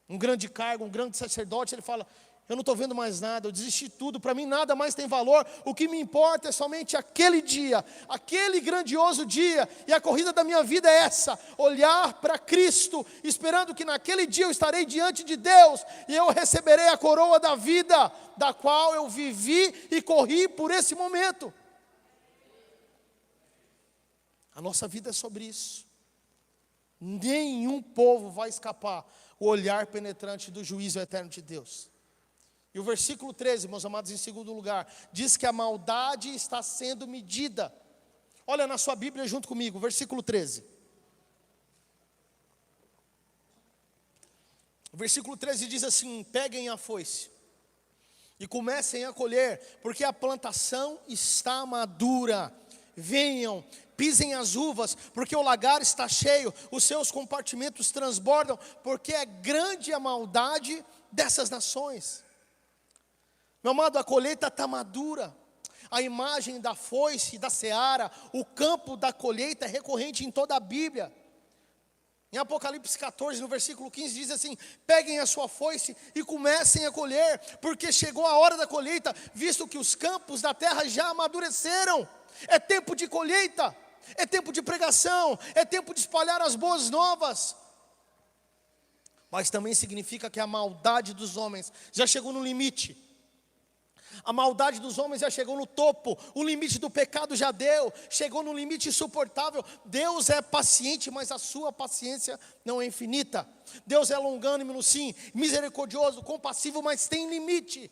Um grande cargo, um grande sacerdote, ele fala, eu não estou vendo mais nada, eu desisti de tudo, para mim nada mais tem valor, o que me importa é somente aquele dia, aquele grandioso dia, e a corrida da minha vida é essa, olhar para Cristo, esperando que naquele dia eu estarei diante de Deus, e eu receberei a coroa da vida, da qual eu vivi e corri por esse momento. A nossa vida é sobre isso. Nenhum povo vai escapar o olhar penetrante do juízo eterno de Deus. E o versículo 13, meus amados, em segundo lugar, diz que a maldade está sendo medida. Olha na sua Bíblia junto comigo, versículo 13. O versículo 13 diz assim, peguem a foice e comecem a colher, porque a plantação está madura. Venham, pisem as uvas, porque o lagar está cheio, os seus compartimentos transbordam, porque é grande a maldade dessas nações. Meu amado, a colheita está madura. A imagem da foice, da seara, o campo da colheita é recorrente em toda a Bíblia. Em Apocalipse 14, no versículo 15, diz assim, peguem a sua foice e comecem a colher, porque chegou a hora da colheita, visto que os campos da terra já amadureceram. É tempo de colheita, é tempo de pregação, é tempo de espalhar as boas novas. mas também significa que a maldade dos homens já chegou no limite. A maldade dos homens já chegou no topo, o limite do pecado já chegou no limite insuportável. Deus é paciente, mas a sua paciência não é infinita. Deus é longânimo, sim, misericordioso, compassivo, mas tem limite.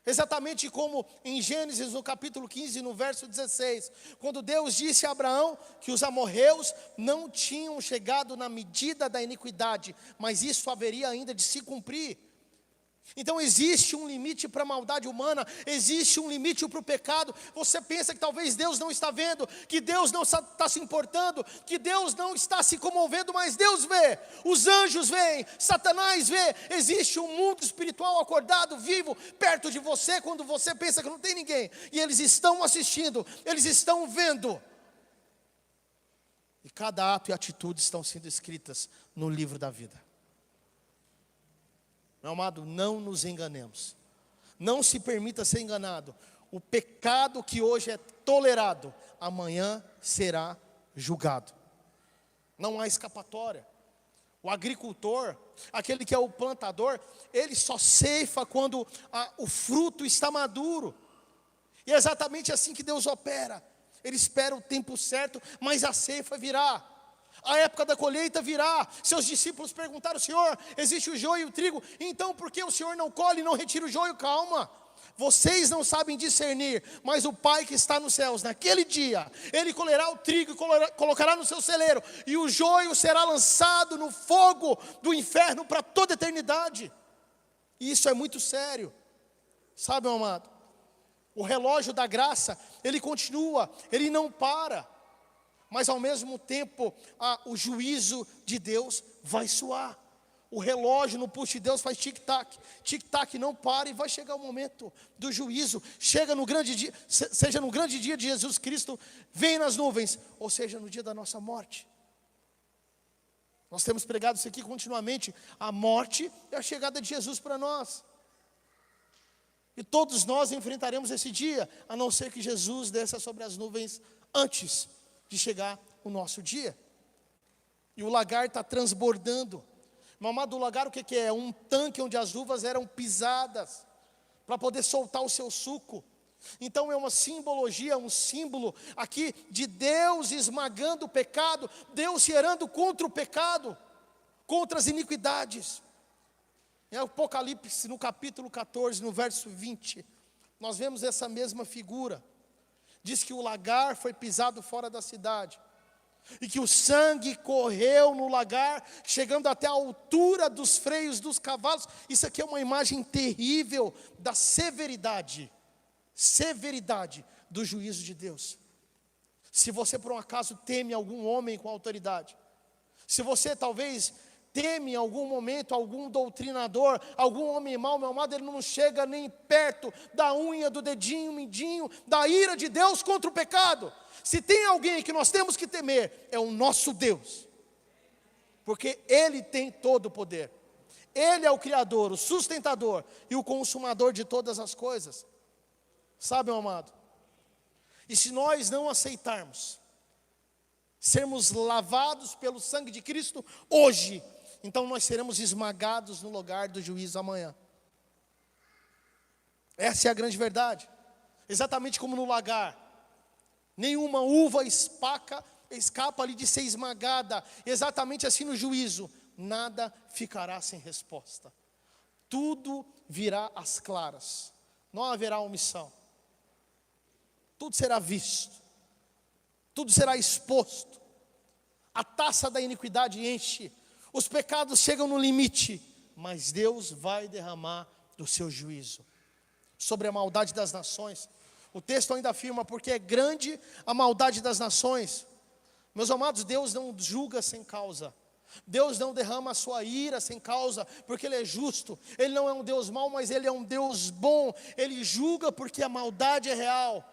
Exatamente como em Gênesis, no capítulo 15, no verso 16, quando Deus disse a Abraão que os amorreus não tinham chegado na medida da iniquidade, mas isso haveria ainda de se cumprir. Então existe um limite para a maldade humana, existe um limite para o pecado. Você pensa que talvez Deus não está vendo, que Deus não está se importando, que Deus não está se comovendo, mas Deus vê, os anjos veem, Satanás vê. Existe um mundo espiritual acordado, vivo, perto de você, quando você pensa que não tem ninguém, e eles estão assistindo, eles estão vendo. E cada ato e atitude estão sendo escritas no livro da vida. Meu amado, não nos enganemos. Não se permita ser enganado. O pecado que hoje é tolerado, amanhã será julgado. Não há escapatória. O agricultor, aquele que é o plantador, ele só ceifa quando o fruto está maduro. E é exatamente assim que Deus opera. Ele espera o tempo certo, mas a ceifa virá. A época da colheita virá. Seus discípulos perguntaram: Senhor, existe o joio e o trigo, então por que o Senhor não colhe e não retira o joio? Calma, vocês não sabem discernir, mas o Pai que está nos céus, naquele dia, Ele colherá o trigo e colocará no seu celeiro, e o joio será lançado no fogo do inferno para toda a eternidade. E isso é muito sério. Sabe, meu amado, o relógio da graça, ele continua, ele não para. Mas ao mesmo tempo, o juízo de Deus vai soar. O relógio no pulso de Deus faz tic-tac não para, e vai chegar o momento do juízo. Chega no grande dia, seja no grande dia de Jesus Cristo, vem nas nuvens, ou seja, no dia da nossa morte. Nós temos pregado isso aqui continuamente. A morte é a chegada de Jesus para nós. E todos nós enfrentaremos esse dia, a não ser que Jesus desça sobre as nuvens antes de chegar o nosso dia. E o lagar está transbordando. Meu amado, o lagar o que é? Um tanque onde as uvas eram pisadas para poder soltar o seu suco. Então é uma simbologia, um símbolo aqui de Deus esmagando o pecado, Deus se irando contra o pecado, contra as iniquidades. Em Apocalipse, no capítulo 14, no verso 20, nós vemos essa mesma figura. Diz que o lagar foi pisado fora da cidade, e que o sangue correu no lagar, chegando até a altura dos freios dos cavalos. Isso aqui é uma imagem terrível da severidade do juízo de Deus. Se você por um acaso teme algum homem com autoridade, se você talvez teme em algum momento algum doutrinador, algum homem mau, meu amado, ele não chega nem perto da unha do dedinho mindinho da ira de Deus contra o pecado. Se tem alguém que nós temos que temer, é o nosso Deus, porque Ele tem todo o poder. Ele é o Criador, o sustentador e o consumador de todas as coisas. Sabe, meu amado, e se nós não aceitarmos sermos lavados pelo sangue de Cristo hoje, então nós seremos esmagados no lugar do juízo amanhã. Essa é a grande verdade. Exatamente como no lagar, nenhuma uva escapa ali de ser esmagada. Exatamente assim no juízo, nada ficará sem resposta. Tudo virá às claras, não haverá omissão. Tudo será visto, tudo será exposto. A taça da iniquidade enche, os pecados chegam no limite, mas Deus vai derramar do seu juízo sobre a maldade das nações. O texto ainda afirma: porque é grande a maldade das nações. Meus amados, Deus não julga sem causa. Deus não derrama a sua ira sem causa, porque Ele é justo. Ele não é um Deus mau, mas Ele é um Deus bom. Ele julga porque a maldade é real,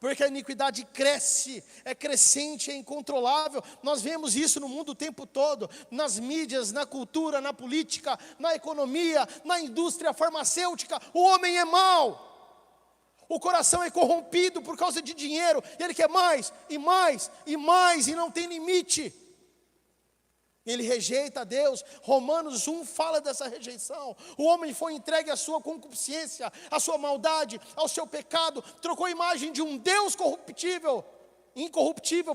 porque a iniquidade cresce, é crescente, é incontrolável. Nós vemos isso no mundo o tempo todo, nas mídias, na cultura, na política, na economia, na indústria farmacêutica. O homem é mau, o coração é corrompido por causa de dinheiro, e ele quer mais, e mais, e mais, e não tem limite. ele rejeita a Deus. Romanos 1 fala dessa rejeição. O homem foi entregue à sua concupiscência, à sua maldade, ao seu pecado, trocou a imagem de um Deus incorruptível,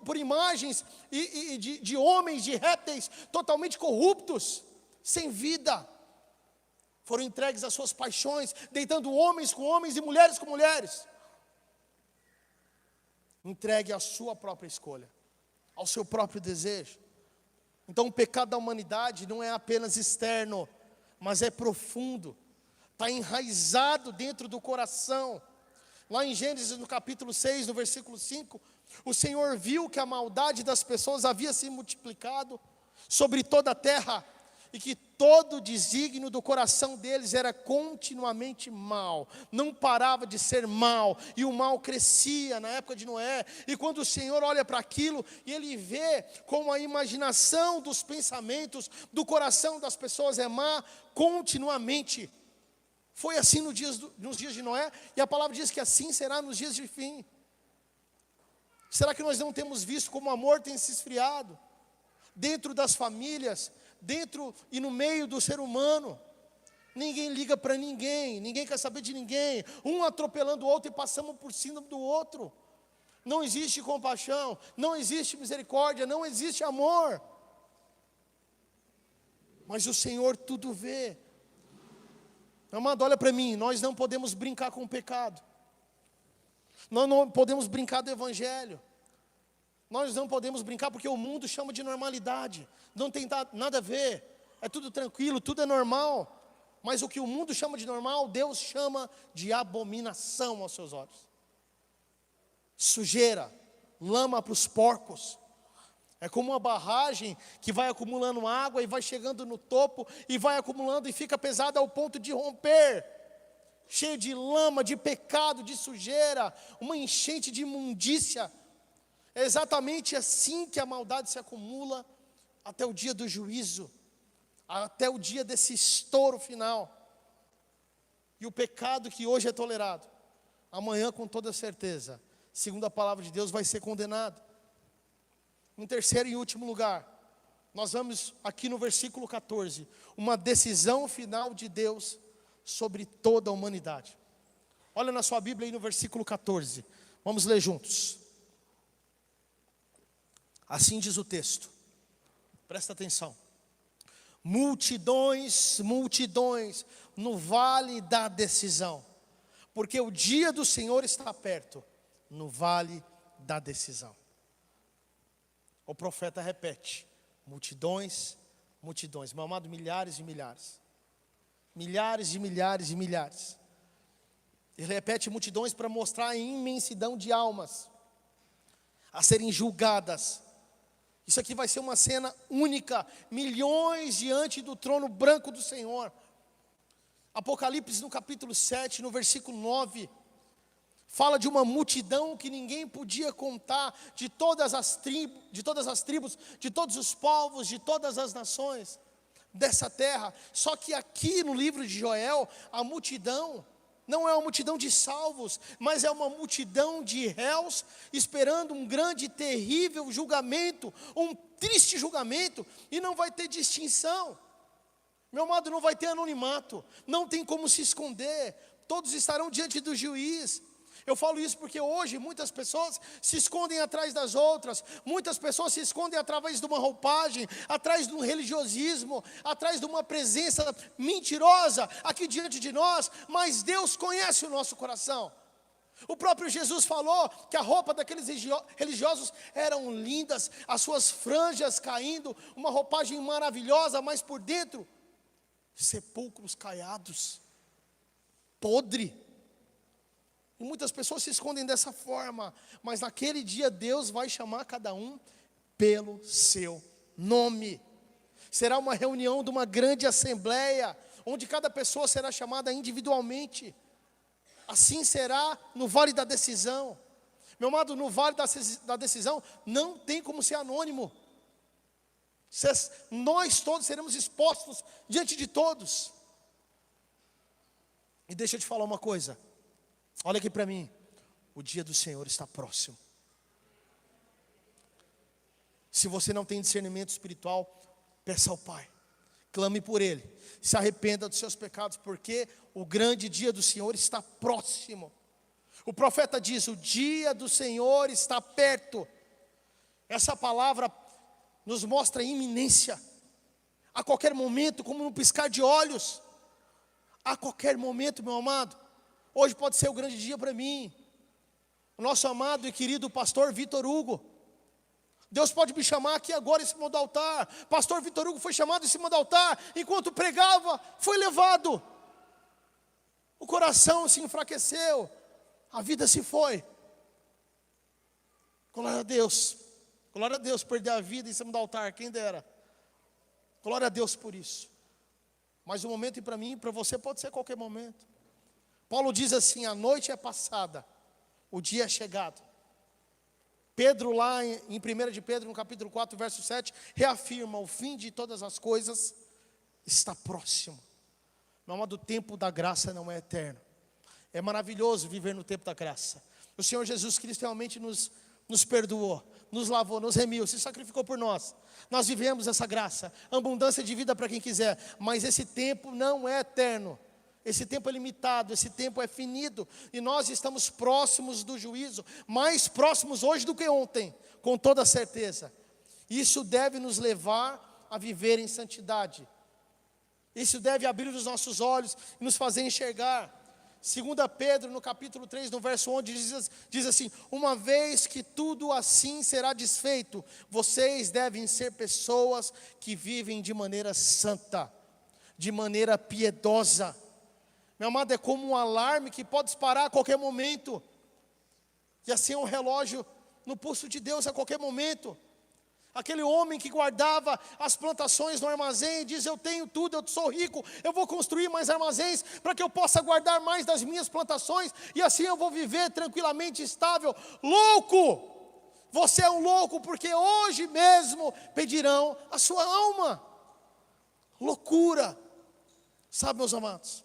por imagens de homens, de répteis totalmente corruptos, sem vida. Foram entregues às suas paixões, deitando homens com homens e mulheres com mulheres. Entregue à sua própria escolha, ao seu próprio desejo. Então o pecado da humanidade não é apenas externo, mas é profundo, está enraizado dentro do coração. Lá em Gênesis, no capítulo 6, no versículo 5, o Senhor viu que a maldade das pessoas havia se multiplicado sobre toda a terra, e que todo o desígnio do coração deles era continuamente mal, não parava de ser mal, e o mal crescia na época de Noé. E quando o Senhor olha para aquilo, e Ele vê como a imaginação dos pensamentos do coração das pessoas é má continuamente. Foi assim nos dias de Noé, e a palavra diz que assim será nos dias de fim. Será que nós não temos visto como o amor tem se esfriado dentro das famílias, dentro e no meio do ser humano? Ninguém liga para ninguém, ninguém quer saber de ninguém, um atropelando o outro e passando por cima do outro. Não existe compaixão, não existe misericórdia, não existe amor. Mas o Senhor tudo vê. Amado, olha para mim, nós não podemos brincar com o pecado. Nós não podemos brincar do evangelho. Nós não podemos brincar porque o mundo chama de normalidade. Não tem nada a ver. É tudo tranquilo, tudo é normal. Mas o que o mundo chama de normal, Deus chama de abominação aos seus olhos. Sujeira, lama para os porcos. É como uma barragem que vai acumulando água e vai chegando no topo e vai acumulando e fica pesada ao ponto de romper. Cheio de lama, de pecado, de sujeira, uma enchente de imundícia. É exatamente assim que a maldade se acumula até o dia do juízo, até o dia desse estouro final. E o pecado que hoje é tolerado, amanhã com toda certeza, segundo a palavra de Deus, vai ser condenado. Em terceiro e último lugar, nós vamos aqui no versículo 14, uma decisão final de Deus sobre toda a humanidade. Olha na sua Bíblia aí no versículo 14, vamos ler juntos. Assim diz o texto, presta atenção. Multidões, multidões no vale da decisão, porque o dia do Senhor está perto, no vale da decisão. O profeta repete, multidões, multidões, meu amado, milhares e milhares. Milhares e milhares e milhares. Ele repete multidões para mostrar a imensidão de almas a serem julgadas. Isso aqui vai ser uma cena única, milhões diante do trono branco do Senhor. Apocalipse no capítulo 7, no versículo 9, fala de uma multidão que ninguém podia contar, de todas as tribos, de todos os povos, de todas as nações dessa terra. Só que aqui no livro de Joel, a multidão não é uma multidão de salvos, mas é uma multidão de réus, esperando um grande e terrível julgamento, um triste julgamento, e não vai ter distinção. Meu amado, não vai ter anonimato, não tem como se esconder, todos estarão diante do juiz. Eu falo isso porque hoje muitas pessoas se escondem atrás das outras, muitas pessoas se escondem através de uma roupagem, atrás de um religiosismo, atrás de uma presença mentirosa aqui diante de nós, mas Deus conhece o nosso coração. O próprio Jesus falou que a roupa daqueles religiosos eram lindas, as suas franjas caindo, uma roupagem maravilhosa, mas por dentro, sepulcros caiados, podre. E muitas pessoas se escondem dessa forma, mas naquele dia Deus vai chamar cada um pelo seu nome. Será uma reunião de uma grande assembleia, onde cada pessoa será chamada individualmente. Assim será no vale da decisão. Meu amado, no vale da decisão não tem como ser anônimo. Nós todos seremos expostos diante de todos. E deixa eu te falar uma coisa. Olha aqui para mim, o dia do Senhor está próximo. se você não tem discernimento espiritual, peça ao Pai, clame por Ele, se arrependa dos seus pecados, porque o grande dia do Senhor está próximo. O profeta diz: o dia do Senhor está perto. Essa palavra nos mostra a iminência, a qualquer momento, como num piscar de olhos, a qualquer momento, meu amado. Hoje pode ser o grande dia para mim. O nosso amado e querido pastor Vitor Hugo, Deus pode me chamar aqui agora em cima do altar. Pastor Vitor Hugo foi chamado em cima do altar, enquanto pregava, foi levado. O coração se enfraqueceu, a vida se foi. Glória a Deus, perder a vida em cima do altar, quem dera. Glória a Deus por isso. Mas o momento para mim e para você pode ser qualquer momento. Paulo diz assim: a noite é passada, o dia é chegado. Pedro lá em 1 de Pedro, no capítulo 4, verso 7, reafirma: o fim de todas as coisas está próximo. Meu amado, o tempo da graça não é eterno. É maravilhoso viver no tempo da graça. O Senhor Jesus Cristo realmente nos perdoou, nos lavou, nos remiu, se sacrificou por nós. Nós vivemos essa graça, abundância de vida para quem quiser. Mas esse tempo não é eterno. Esse tempo é limitado, esse tempo é finito, e nós estamos próximos do juízo, mais próximos hoje do que ontem, com toda certeza. Isso deve nos levar a viver em santidade. Isso deve abrir os nossos olhos e nos fazer enxergar. 2 Pedro, no capítulo 3, no verso 11, diz assim: uma vez que tudo assim será desfeito, vocês devem ser pessoas que vivem de maneira santa, de maneira piedosa. Meu amado, é como um alarme que pode disparar a qualquer momento. E assim é um relógio no pulso de Deus a qualquer momento. Aquele homem que guardava as plantações no armazém e diz: eu tenho tudo, eu sou rico, eu vou construir mais armazéns para que eu possa guardar mais das minhas plantações, e assim eu vou viver tranquilamente, estável. Louco! Você é um louco, porque hoje mesmo pedirão a sua alma. Loucura! Sabe, meus amados,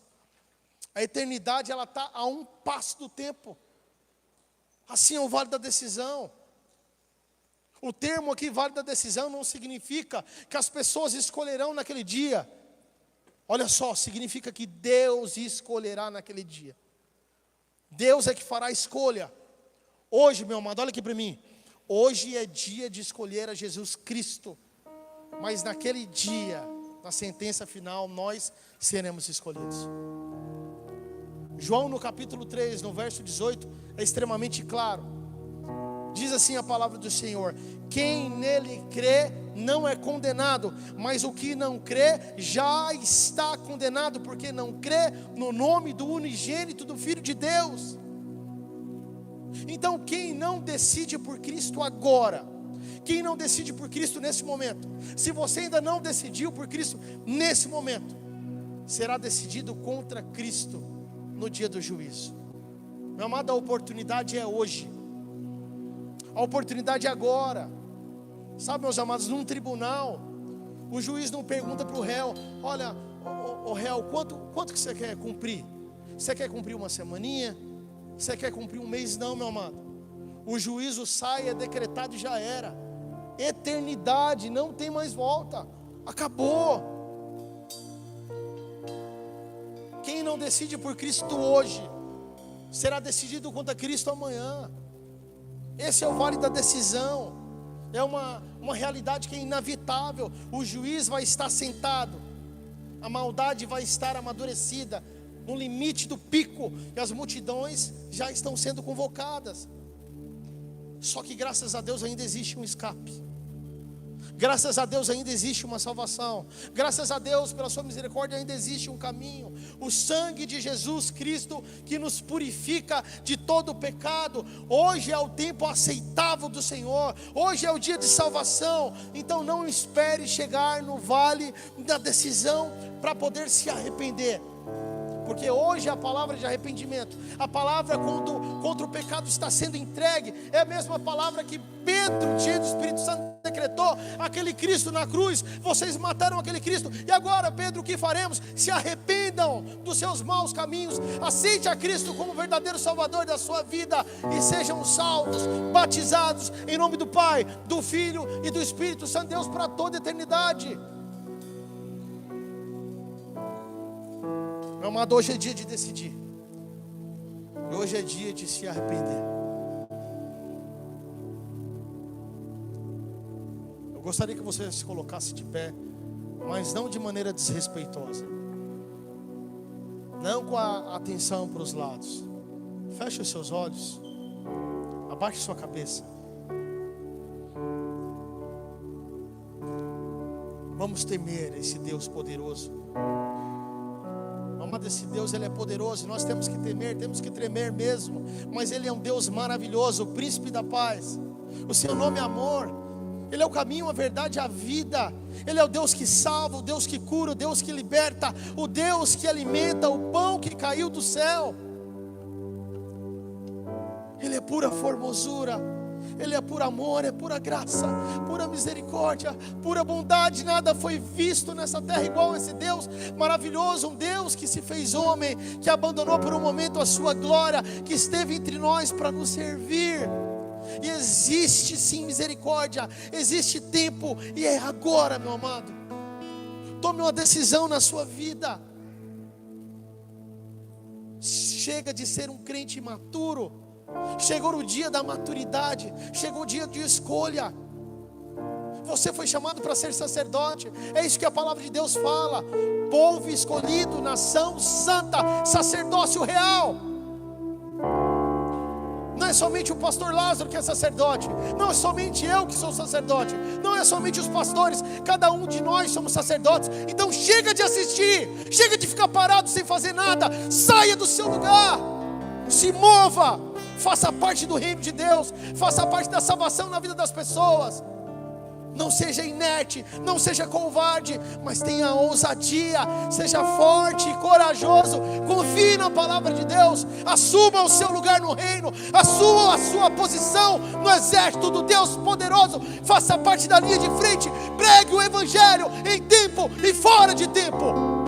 a eternidade ela está a um passo do tempo. Assim é o vale da decisão. O termo aqui, vale da decisão, não significa que as pessoas escolherão naquele dia. Olha só, significa que Deus escolherá naquele dia. Deus é que fará a escolha. Hoje, meu amado, olha aqui para mim. Hoje é dia de escolher a Jesus Cristo. Mas naquele dia, na sentença final, nós seremos escolhidos. João no capítulo 3, no verso 18, é extremamente claro. Diz assim a palavra do Senhor: quem nele crê não é condenado, mas o que não crê já está condenado, porque não crê no nome do unigênito do Filho de Deus. Então quem não decide por Cristo agora, quem não decide por Cristo nesse momento, se você ainda não decidiu por Cristo nesse momento, será decidido contra Cristo no dia do juízo. Meu amado, a oportunidade é hoje. A oportunidade é agora. Sabe, meus amados, num tribunal, o juiz não pergunta para o réu: olha, o réu, quanto que você quer cumprir? Você quer cumprir uma semaninha? Você quer cumprir um mês? Não, meu amado. O juízo sai, é decretado e já era. Eternidade, não tem mais volta. Acabou. Quem não decide por Cristo hoje, será decidido contra Cristo amanhã. Esse é o vale da decisão. É uma realidade que é inevitável. O juiz vai estar sentado, a maldade vai estar amadurecida, no limite do pico, e as multidões já estão sendo convocadas. Só que graças a Deus ainda existe um escape. Graças a Deus ainda existe uma salvação. Graças a Deus, pela sua misericórdia, ainda existe um caminho. O sangue de Jesus Cristo que nos purifica de todo o pecado. Hoje é o tempo aceitável do Senhor. Hoje é o dia de salvação. Então não espere chegar no vale da decisão para poder se arrepender. Porque hoje a palavra de arrependimento, a palavra quando contra o pecado está sendo entregue, é a mesma palavra que Pedro, cheio do Espírito Santo, decretou: aquele Cristo na cruz, vocês mataram aquele Cristo, e agora, Pedro, o que faremos? Se arrependam dos seus maus caminhos, aceite a Cristo como verdadeiro Salvador da sua vida, e sejam salvos, batizados em nome do Pai, do Filho e do Espírito Santo, Deus, para toda a eternidade. Meu amado, hoje é dia de decidir. Hoje é dia de se arrepender. Eu gostaria que você se colocasse de pé, mas não de maneira desrespeitosa, não com a atenção para os lados. Feche os seus olhos, abaixe sua cabeça. Vamos temer esse Deus poderoso. Amado, esse Deus, Ele é poderoso, nós temos que temer, temos que tremer mesmo, mas Ele é um Deus maravilhoso, o príncipe da paz, o seu nome é amor, Ele é o caminho, a verdade e a vida, Ele é o Deus que salva, o Deus que cura, o Deus que liberta, o Deus que alimenta, o pão que caiu do céu. Ele é pura formosura, Ele é puro amor, é pura graça, pura misericórdia, pura bondade. Nada foi visto nessa terra igual a esse Deus maravilhoso, um Deus que se fez homem, que abandonou por um momento a sua glória, que esteve entre nós para nos servir. E existe sim misericórdia, existe tempo, e é agora, meu amado. Tome uma decisão na sua vida. Chega de ser um crente imaturo. Chegou o dia da maturidade, chegou o dia de escolha. Você foi chamado para ser sacerdote, é isso que a palavra de Deus fala: povo escolhido, nação santa, sacerdócio real. Não é somente o pastor Lázaro que é sacerdote, não é somente eu que sou sacerdote, não é somente os pastores, cada um de nós somos sacerdotes. Então chega de assistir, chega de ficar parado sem fazer nada, saia do seu lugar, se mova, faça parte do reino de Deus, faça parte da salvação na vida das pessoas. Não seja inerte, não seja covarde, mas tenha ousadia, seja forte e corajoso, confie na palavra de Deus, assuma o seu lugar no reino, assuma a sua posição no exército do Deus poderoso, faça parte da linha de frente, pregue o evangelho em tempo e fora de tempo.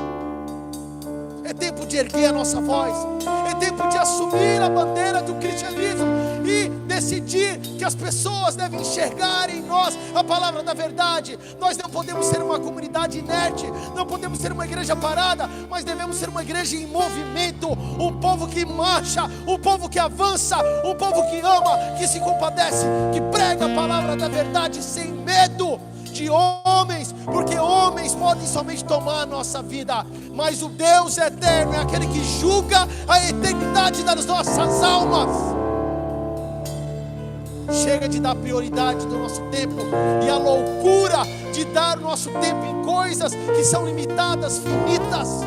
É tempo de erguer a nossa voz, é tempo de assumir a bandeira do cristianismo e decidir que as pessoas devem enxergar em nós a palavra da verdade. Nós não podemos ser uma comunidade inerte, não podemos ser uma igreja parada, mas devemos ser uma igreja em movimento, um povo que marcha, um povo que avança, um povo que ama, que se compadece, que prega a palavra da verdade sem medo de homens, porque homens podem somente tomar a nossa vida, mas o Deus eterno é aquele que julga a eternidade das nossas almas. Chega de dar prioridade do nosso tempo e a loucura de dar o nosso tempo em coisas que são limitadas, finitas.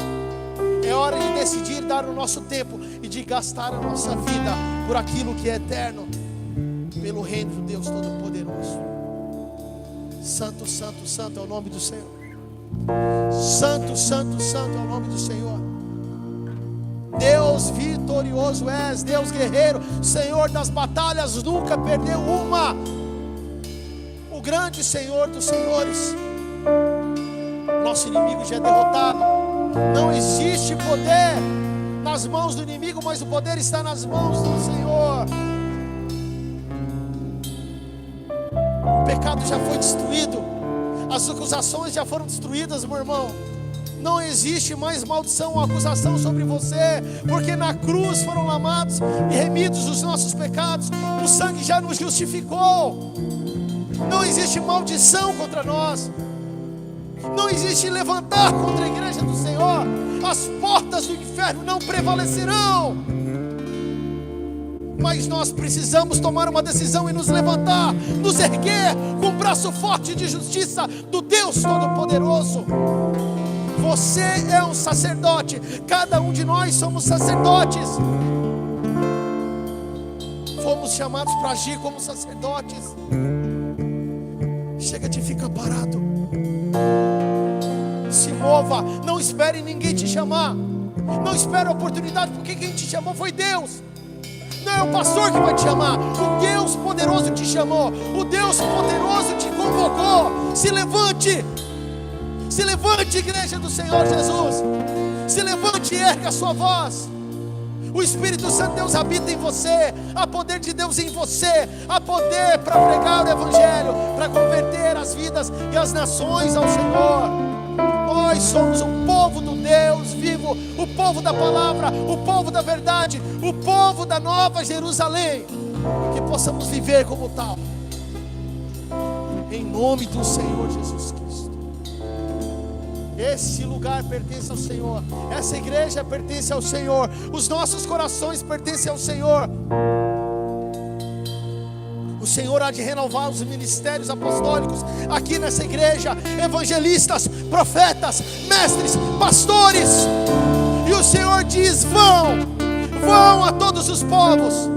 É hora de decidir dar o nosso tempo e de gastar a nossa vida por aquilo que é eterno, pelo reino do Deus Todo-Poderoso. Santo, santo, santo é o nome do Senhor. Santo, santo, santo é o nome do Senhor. Deus vitorioso és, Deus guerreiro, Senhor das batalhas, nunca perdeu uma. O grande Senhor dos senhores. Nosso inimigo já é derrotado. Não existe poder nas mãos do inimigo, mas o poder está nas mãos do Senhor. O pecado já foi destruído, as acusações já foram destruídas, meu irmão. Não existe mais maldição ou acusação sobre você, porque na cruz foram lavados e remidos os nossos pecados, o sangue já nos justificou. Não existe maldição contra nós, não existe levantar contra a igreja do Senhor. As portas do inferno não prevalecerão. Mas nós precisamos tomar uma decisão e nos levantar, nos erguer com o braço forte de justiça do Deus Todo-Poderoso. Você é um sacerdote, cada um de nós somos sacerdotes. Fomos chamados para agir como sacerdotes. Chega de ficar parado. Se mova, não espere ninguém te chamar. Não espere a oportunidade, porque quem te chamou foi Deus. Não é o pastor que vai te chamar. O Deus poderoso te chamou. O Deus poderoso te convocou. Se levante. Se levante, igreja do Senhor Jesus. Se levante e erga a sua voz. O Espírito Santo de Deus habita em você. Há poder de Deus em você. Há poder para pregar o Evangelho, para converter as vidas e as nações ao Senhor. Nós somos o povo do Deus vivo, o povo da palavra, o povo da verdade, o povo da Nova Jerusalém. Que possamos viver como tal, em nome do Senhor Jesus Cristo. Esse lugar pertence ao Senhor, essa igreja pertence ao Senhor, os nossos corações pertencem ao Senhor. O Senhor há de renovar os ministérios apostólicos aqui nessa igreja, evangelistas, profetas, mestres, pastores. E o Senhor diz: vão a todos os povos,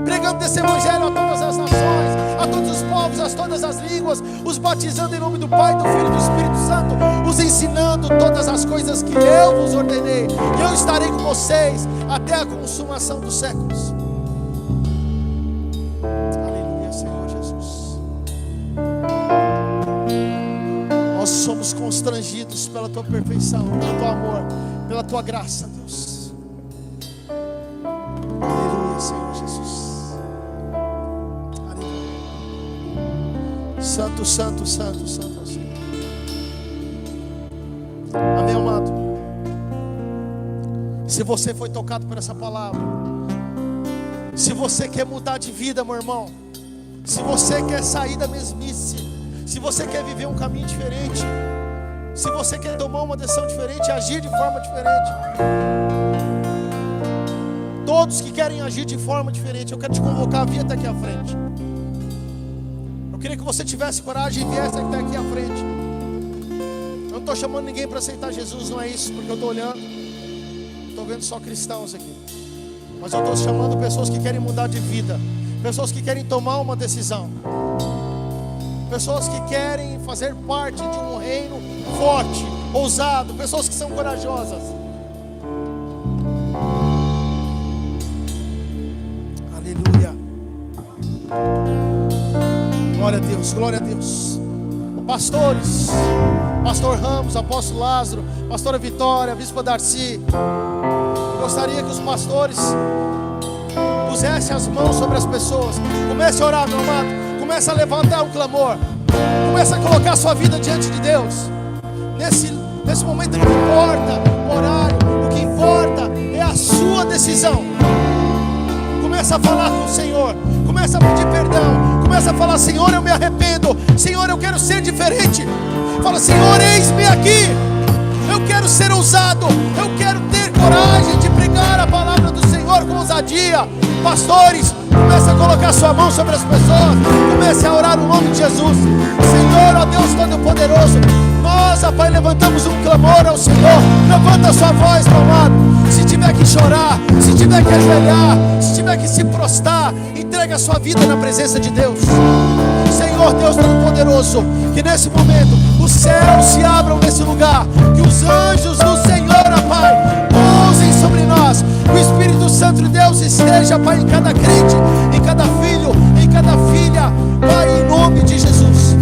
pregando esse evangelho a todas as nações, a todos os povos, a todas as línguas, os batizando em nome do Pai, do Filho e do Espírito Santo, os ensinando todas as coisas que eu vos ordenei, e eu estarei com vocês até a consumação dos séculos. Nós somos constrangidos pela tua perfeição, pelo teu amor, pela tua graça, Deus. Aleluia, Senhor Jesus. Aleluia. Santo, santo, santo, santo é o Senhor. Amém, amado? Se você foi tocado por essa palavra, se você quer mudar de vida, meu irmão, se você quer sair da mesmice, se você quer viver um caminho diferente, se você quer tomar uma decisão diferente, agir de forma diferente, todos que querem agir de forma diferente, eu quero te convocar a vir até aqui à frente. Eu queria que você tivesse coragem e viesse até aqui à frente. Eu não estou chamando ninguém para aceitar Jesus, não é isso, porque eu estou olhando, estou vendo só cristãos aqui, mas eu estou chamando pessoas que querem mudar de vida, pessoas que querem tomar uma decisão, pessoas que querem fazer parte de um reino forte, ousado, pessoas que são corajosas. Aleluia. Glória a Deus, glória a Deus. Pastores, Pastor Ramos, Apóstolo Lázaro, Pastora Vitória, Bispo Darcy, gostaria que os pastores pusessem as mãos sobre as pessoas. Comece a orar, meu amado. Começa a levantar um clamor. Começa a colocar a sua vida diante de Deus. Nesse momento não importa o horário, o que importa é a sua decisão. Começa a falar com o Senhor. Começa a pedir perdão. Começa a falar: Senhor, eu me arrependo. Senhor, eu quero ser diferente. Fala: Senhor, eis-me aqui. Eu quero ser ousado. Eu quero ter coragem de pregar a palavra do Senhor com ousadia. Pastores, comece a colocar sua mão sobre as pessoas. Comece a orar no nome de Jesus. Senhor, ó Deus Todo-Poderoso, nós, ó Pai, levantamos um clamor ao Senhor. Levanta a sua voz, meu amado. Se tiver que chorar, se tiver que ajoelhar, se tiver que se prostrar, entregue a sua vida na presença de Deus. Senhor Deus Todo-Poderoso, que nesse momento os céus se abram nesse lugar, que os anjos do Senhor, ó Pai, pousem sobre nós. O Espírito Santo de Deus esteja, Pai, em cada crente, em cada filho, em cada filha, Pai, em nome de Jesus.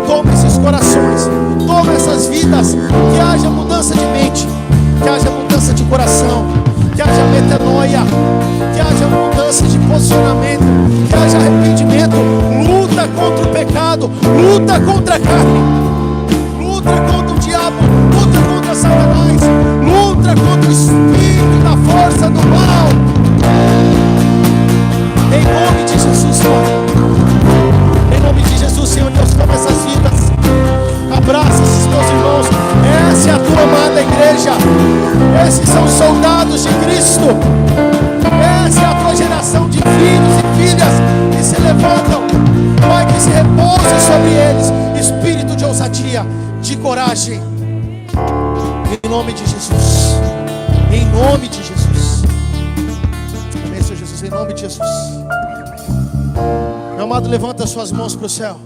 Toma esses corações, toma essas vidas, que haja mudança de mente, que haja mudança de coração, que haja metanoia, que haja mudança de posicionamento, que haja arrependimento, luta contra o pecado, luta contra a carne, luta contra o diabo, luta contra Satanás, luta contra o espírito da força do mal. Em nome de Jesus, Pai. Em nome de Jesus, Senhor Deus, toma essas vidas. Abraça esses teus irmãos. Essa é a tua amada igreja. Esses são soldados de Cristo. Essa é a tua geração de filhos e filhas que se levantam. Pai, que se repouse sobre eles espírito de ousadia, de coragem. Em nome de Jesus. Em nome de Jesus. Amém, Senhor Jesus. Em nome de Jesus. Meu amado, levanta as suas mãos para o céu.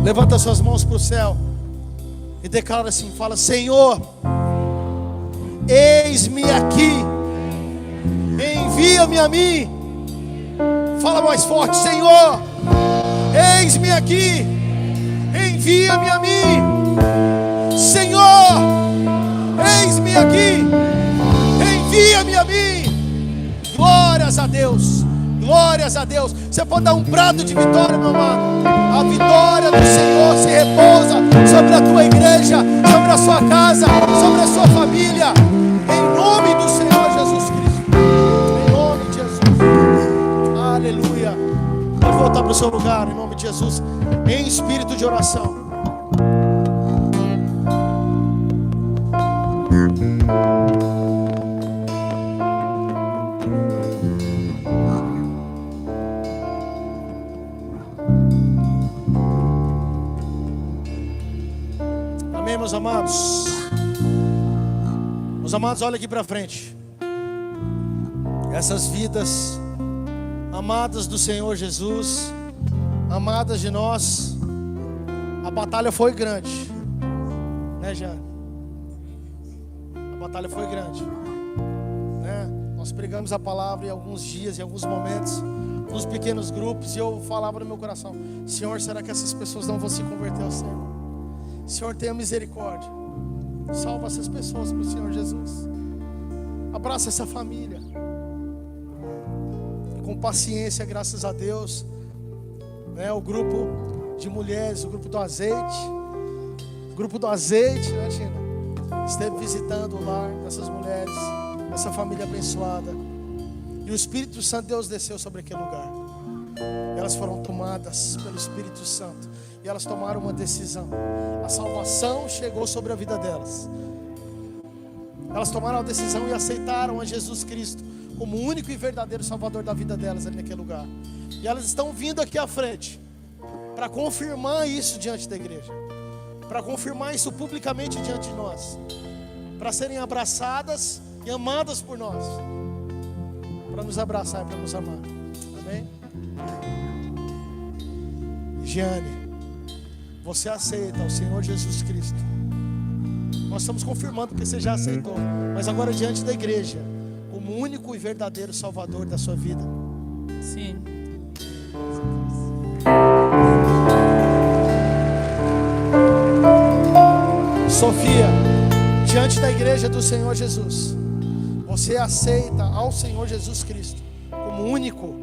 Levanta as suas mãos para o céu e declara assim, fala: Senhor, Eis-me aqui, envia-me a mim. Fala mais forte: Senhor, eis-me aqui, envia-me a mim. Senhor, eis-me aqui, envia-me a mim. Glórias a Deus, glórias a Deus. Você pode dar um brado de vitória, meu amado. A vitória do Senhor se repousa sobre a tua igreja, sobre a sua casa, sobre a sua família, em nome do Senhor Jesus Cristo, em nome de Jesus. Aleluia. Pode voltar para o seu lugar, em nome de Jesus, em espírito de oração. Amém, meus amados? Meus amados, olha aqui para frente. Essas vidas amadas do Senhor Jesus, amadas de nós, a batalha foi grande, né, Jane? A batalha foi grande, né? Nós pregamos a palavra em alguns dias, em alguns momentos, nos pequenos grupos, e eu falava no meu coração: Senhor, será que essas pessoas não vão se converter ao Senhor? Senhor, tenha misericórdia, salva essas pessoas para o Senhor Jesus, abraça essa família. E com paciência, graças a Deus, né, o grupo de mulheres, o grupo do azeite, né, Tina, esteve visitando o lar dessas mulheres, essa família abençoada, e o Espírito Santo de Deus desceu sobre aquele lugar. Elas foram tomadas pelo Espírito Santo e elas tomaram uma decisão. A salvação chegou sobre a vida delas. Elas tomaram a decisão e aceitaram a Jesus Cristo como o único e verdadeiro Salvador da vida delas ali naquele lugar. E elas estão vindo aqui à frente para confirmar isso diante da igreja, para confirmar isso publicamente diante de nós, para serem abraçadas e amadas por nós, para nos abraçar e para nos amar. Amém? Giane, você aceita o Senhor Jesus Cristo? Nós estamos confirmando que você já aceitou, mas agora diante da igreja, como o único e verdadeiro Salvador da sua vida. Sim. Sofia, diante da igreja do Senhor Jesus, você aceita ao Senhor Jesus Cristo como único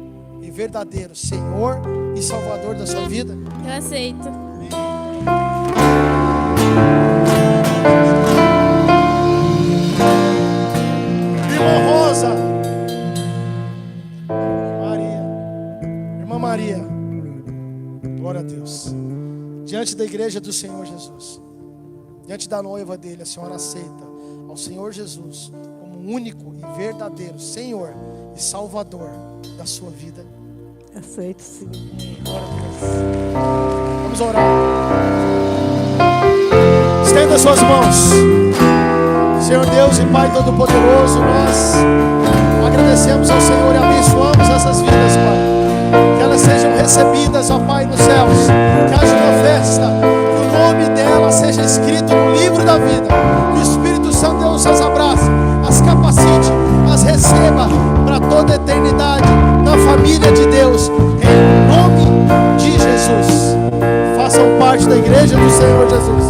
e verdadeiro Senhor e Salvador da sua vida? Eu aceito. Irmã Rosa, Irmã Maria, glória a Deus. Diante da igreja do Senhor Jesus, diante da noiva dele, a senhora aceita ao Senhor Jesus como único e verdadeiro Senhor e Salvador da sua vida? Aceito, sim. Glória a Deus. Vamos orar. Estenda suas mãos. Senhor Deus e Pai Todo-Poderoso, nós agradecemos ao Senhor e abençoamos essas vidas, Pai. Que elas sejam recebidas, ó Pai, nos céus. Que haja uma festa, que o nome dela seja escrito no livro da vida. Que o Espírito Santo de Deus as abrace, as capacite, as receba para toda a eternidade na família de Deus, em nome de Jesus. Façam parte da igreja do Senhor Jesus,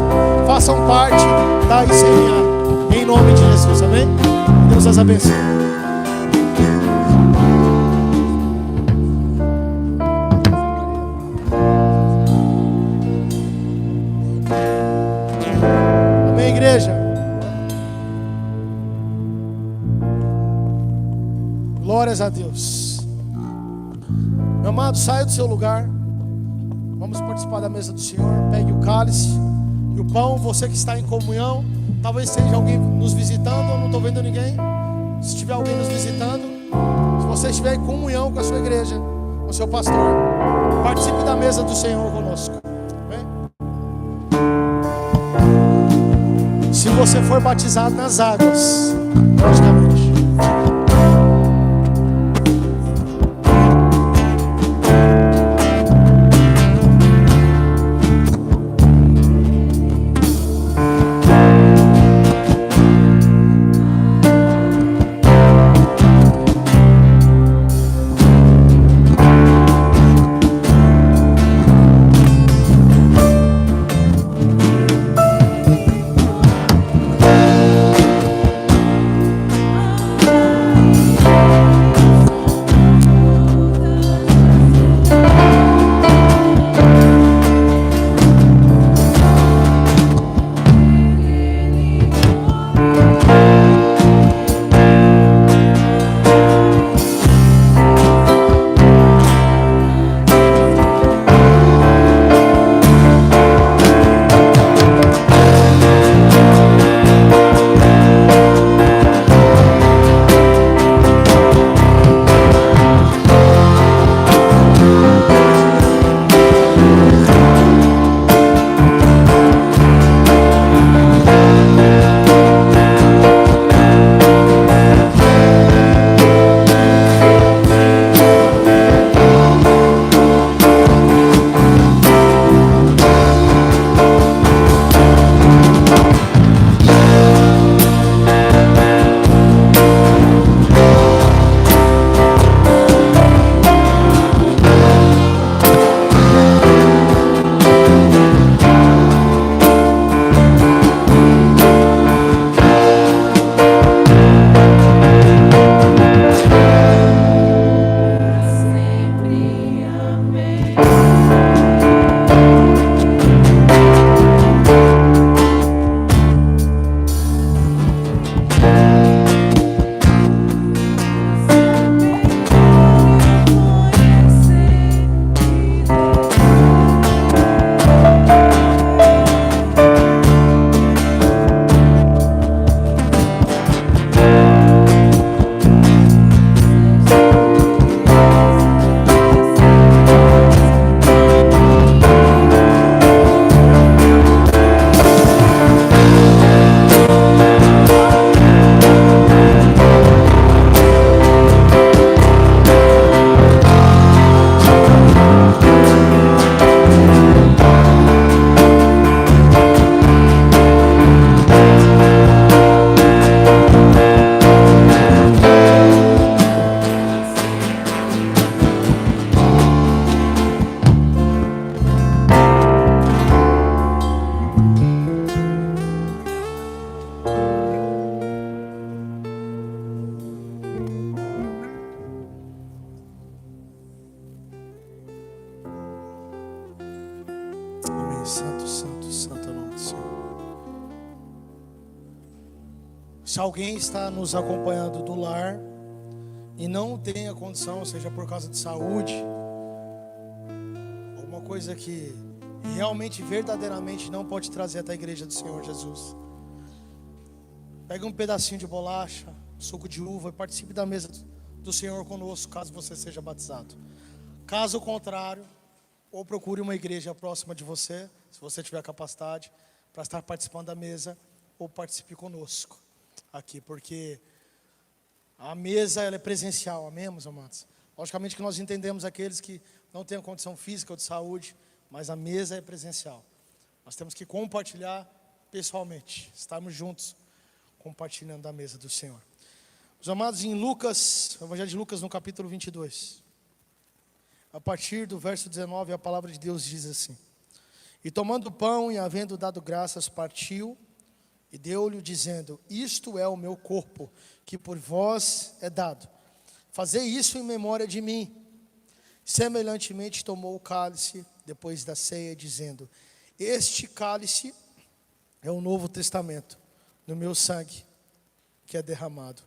façam parte da ICNA, em nome de Jesus, amém? Deus as abençoe. Amém, igreja? Glórias a Deus. Meu amado, saia do seu lugar. Vamos participar da mesa do Senhor. Pegue o cálice e o pão. Você que está em comunhão, talvez seja alguém nos visitando. Eu não estou vendo ninguém. Se tiver alguém nos visitando, se você estiver em comunhão com a sua igreja, com o seu pastor, participe da mesa do Senhor conosco. Amém? Se você for batizado nas águas, logicamente. Pai. Santo, santo, santo é o nome do Senhor. Se alguém está nos acompanhando do lar e não tem a condição, seja por causa de saúde, alguma coisa que realmente, verdadeiramente não pode trazer até a igreja do Senhor Jesus, pega um pedacinho de bolacha, suco de uva e participe da mesa do Senhor conosco, caso você seja batizado. Caso contrário, ou procure uma igreja próxima de você, se você tiver capacidade, para estar participando da mesa, ou participe conosco aqui, porque a mesa ela é presencial, amém, meus amados? Logicamente que nós entendemos aqueles que não têm a condição física ou de saúde, mas a mesa é presencial. Nós temos que compartilhar pessoalmente, estarmos juntos, compartilhando da mesa do Senhor. Meus amados, em Lucas, Evangelho de Lucas, no capítulo 22, a partir do verso 19, a palavra de Deus diz assim: E tomando o pão e havendo dado graças, partiu e deu-lhe, dizendo: Isto é o meu corpo, que por vós é dado. Fazei isso em memória de mim. Semelhantemente tomou o cálice depois da ceia, dizendo: Este cálice é o novo testamento no meu sangue, que é derramado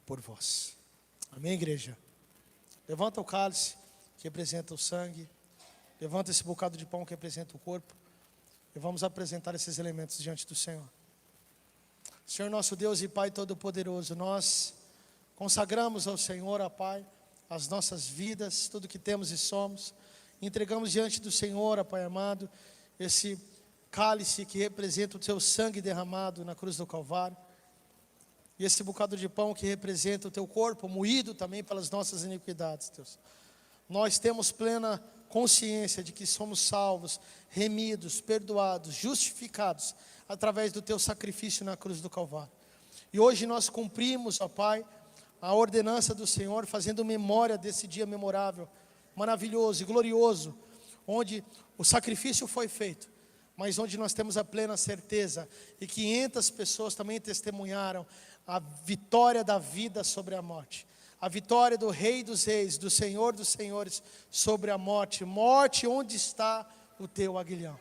por vós. Amém, igreja? Levanta o cálice que representa o sangue, levanta esse bocado de pão que representa o corpo, e vamos apresentar esses elementos diante do Senhor. Senhor nosso Deus e Pai Todo-Poderoso, nós consagramos ao Senhor, ó Pai, as nossas vidas, tudo que temos e somos, entregamos diante do Senhor, ó Pai amado, esse cálice que representa o Teu sangue derramado na cruz do Calvário, e esse bocado de pão que representa o Teu corpo moído também pelas nossas iniquidades, Deus. Nós temos plena consciência de que somos salvos, remidos, perdoados, justificados através do Teu sacrifício na cruz do Calvário. E hoje nós cumprimos, ó Pai, a ordenança do Senhor, fazendo memória desse dia memorável, maravilhoso e glorioso, onde o sacrifício foi feito, mas onde nós temos a plena certeza, e 500 pessoas também testemunharam a vitória da vida sobre a morte, a vitória do Rei dos Reis, do Senhor dos Senhores sobre a morte. Morte, onde está o teu aguilhão?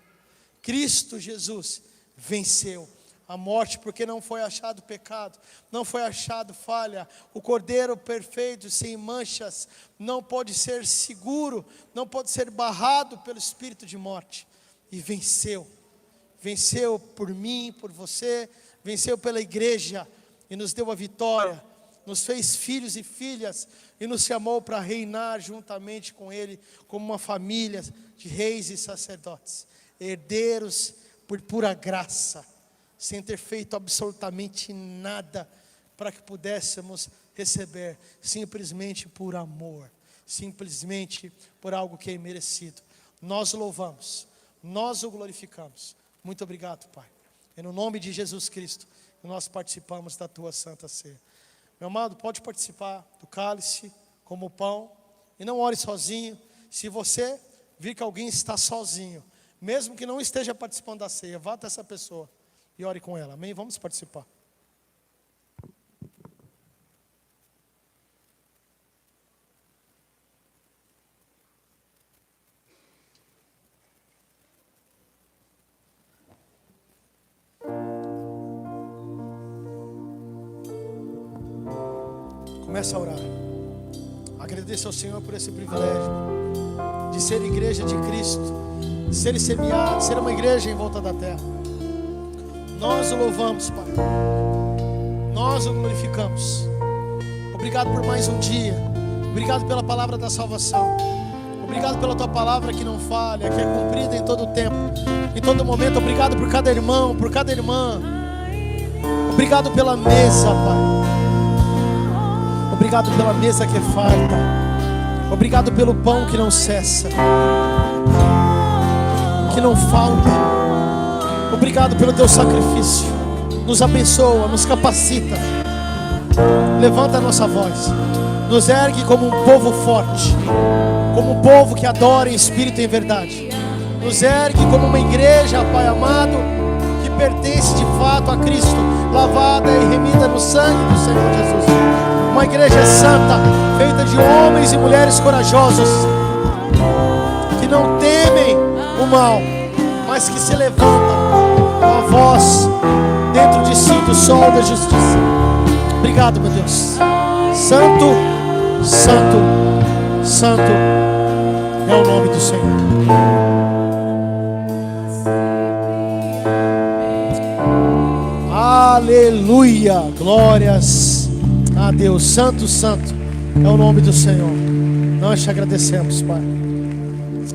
Cristo Jesus venceu a morte, porque não foi achado pecado, não foi achado falha. O Cordeiro perfeito, sem manchas, não pode ser seguro, não pode ser barrado pelo espírito de morte. E venceu, venceu por mim, por você, venceu pela igreja, e nos deu a vitória, nos fez filhos e filhas, e nos chamou para reinar juntamente com Ele, como uma família de reis e sacerdotes, herdeiros por pura graça, sem ter feito absolutamente nada, para que pudéssemos receber, simplesmente por amor, simplesmente por algo que é imerecido. Nós o louvamos, nós o glorificamos. Muito obrigado, Pai. E no nome de Jesus Cristo, nós participamos da Tua Santa Ceia. Meu amado, pode participar do cálice como o pão, e não ore sozinho. Se você vir que alguém está sozinho, mesmo que não esteja participando da ceia, vá até essa pessoa e ore com ela, amém? Vamos participar. Comece a orar. Agradeça ao Senhor por esse privilégio de ser igreja de Cristo, de ser semeado, ser uma igreja em volta da terra. Nós o louvamos, Pai. Nós o glorificamos. Obrigado por mais um dia. Obrigado pela palavra da salvação. Obrigado pela Tua palavra que não falha, que é cumprida em todo o tempo, em todo momento. Obrigado por cada irmão, por cada irmã. Obrigado pela mesa, Pai. Obrigado pela mesa que é farta. Obrigado pelo pão que não cessa, que não falta. Obrigado pelo Teu sacrifício. Nos abençoa, nos capacita. Levanta a nossa voz. Nos ergue como um povo forte, como um povo que adora em espírito e em verdade. Nos ergue como uma igreja, Pai amado, que pertence de fato a Cristo, lavada e remida no sangue do Senhor Jesus. Uma igreja santa, feita de homens e mulheres corajosos, que não temem o mal, mas mas que se levanta com a voz dentro de si do sol da justiça. Obrigado, meu Deus. Santo, santo, santo é o nome do Senhor. Aleluia, glórias a Deus. Santo, santo é o nome do Senhor. Nós te agradecemos, Pai.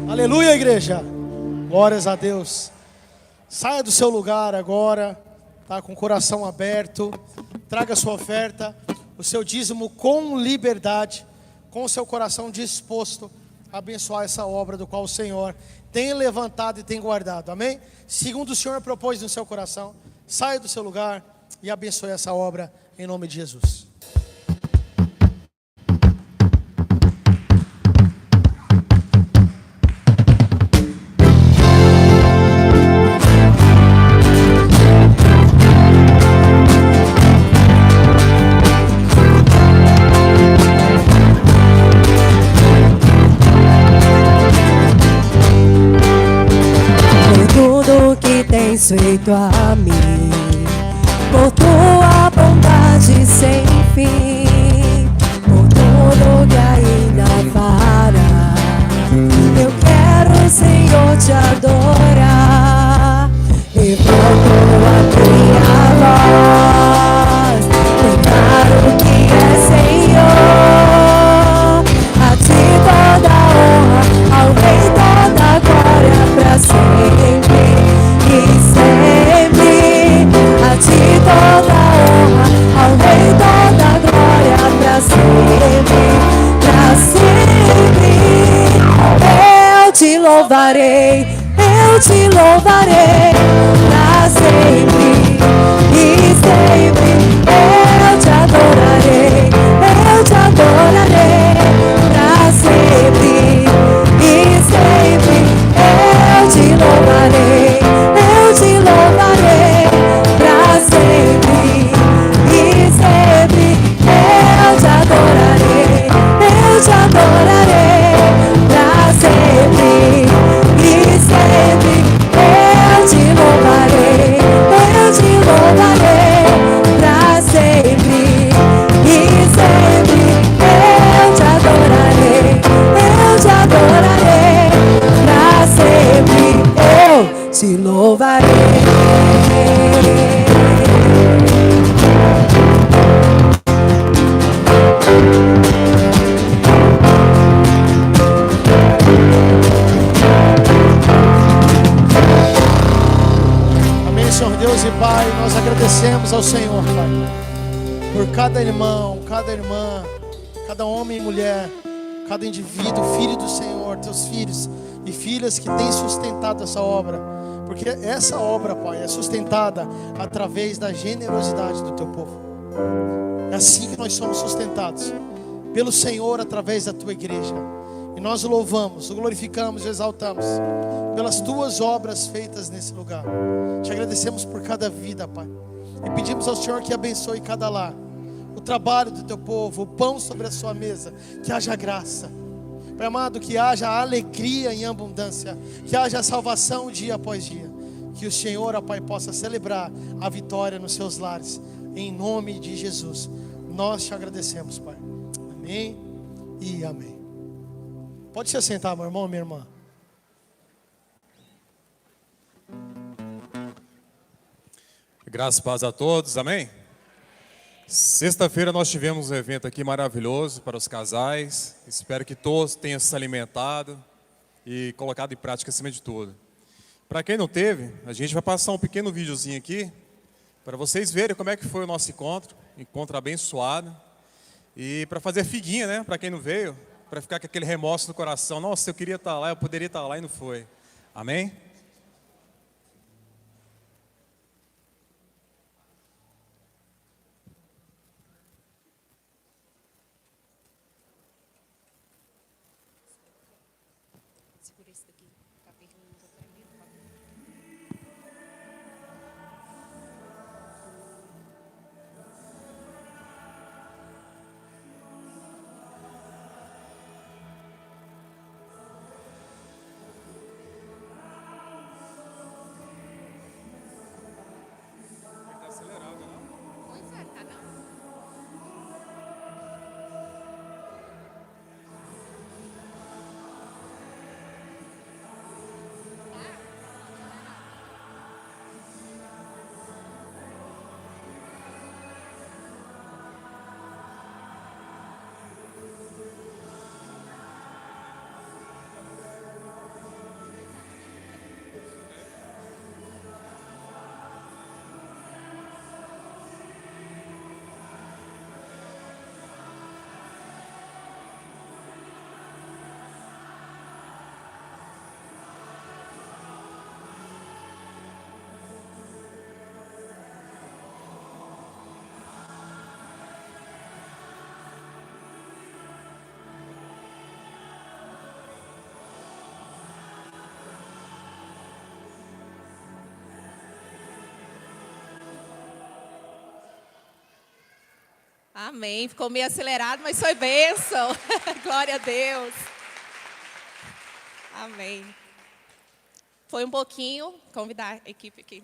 Aleluia, igreja. Glórias a Deus. Saia do seu lugar agora, tá, com o coração aberto. Traga a sua oferta, o seu dízimo com liberdade, com o seu coração disposto a abençoar essa obra do qual o Senhor tem levantado e tem guardado. Amém? Segundo o Senhor propôs no seu coração, saia do seu lugar e abençoe essa obra em nome de Jesus. Feito a mim, por tua bondade sem fim, por tudo que ainda fará. Eu quero, Senhor, te adorar. Levanto a minha voz, declaro que é Senhor. A ti toda a honra, ao Rei toda a glória pra sempre. E sempre, a ti toda a honra, ao Rei toda a glória, pra sempre, pra sempre. Eu te louvarei, pra sempre, e sempre. Eu te adorarei, pra sempre, e sempre. Eu te louvarei, pra sempre, e sempre. Eu te adorarei, pra sempre, e sempre. Eu te louvarei, pra sempre, e sempre. Eu te adorarei, pra sempre. Eu te louvarei. Amém, Senhor Deus e Pai, nós agradecemos ao Senhor, Pai, por cada irmão, cada irmã, cada homem e mulher, cada indivíduo, filho do Senhor, teus filhos e filhas que têm sustentado essa obra, porque essa obra, Pai, é sustentada através da generosidade do teu povo. É assim que nós somos sustentados pelo Senhor através da tua igreja. E nós o louvamos, o glorificamos e exaltamos pelas tuas obras feitas nesse lugar. Te agradecemos por cada vida, Pai, e pedimos ao Senhor que abençoe cada lar, o trabalho do teu povo, o pão sobre a sua mesa, que haja graça, Pai amado, que haja alegria em abundância, que haja salvação dia após dia, que o Senhor, ó Pai, possa celebrar a vitória nos seus lares, em nome de Jesus. Nós te agradecemos, Pai. Amém e amém. Pode se assentar, meu irmão, minha irmã. Graças e paz a todos, amém? Sexta-feira nós tivemos um evento aqui maravilhoso para os casais. Espero que todos tenham se alimentado e colocado em prática acima de tudo. Para quem não teve, a gente vai passar um pequeno videozinho aqui para vocês verem como é que foi o nosso encontro abençoado. E para fazer figuinha, né? Para quem não veio, para ficar com aquele remorso no coração. Nossa, eu queria estar lá, eu poderia estar lá e não foi. Amém? Amém. Ficou meio acelerado, mas foi bênção. Glória a Deus. Amém. Foi um pouquinho, convidar a equipe aqui.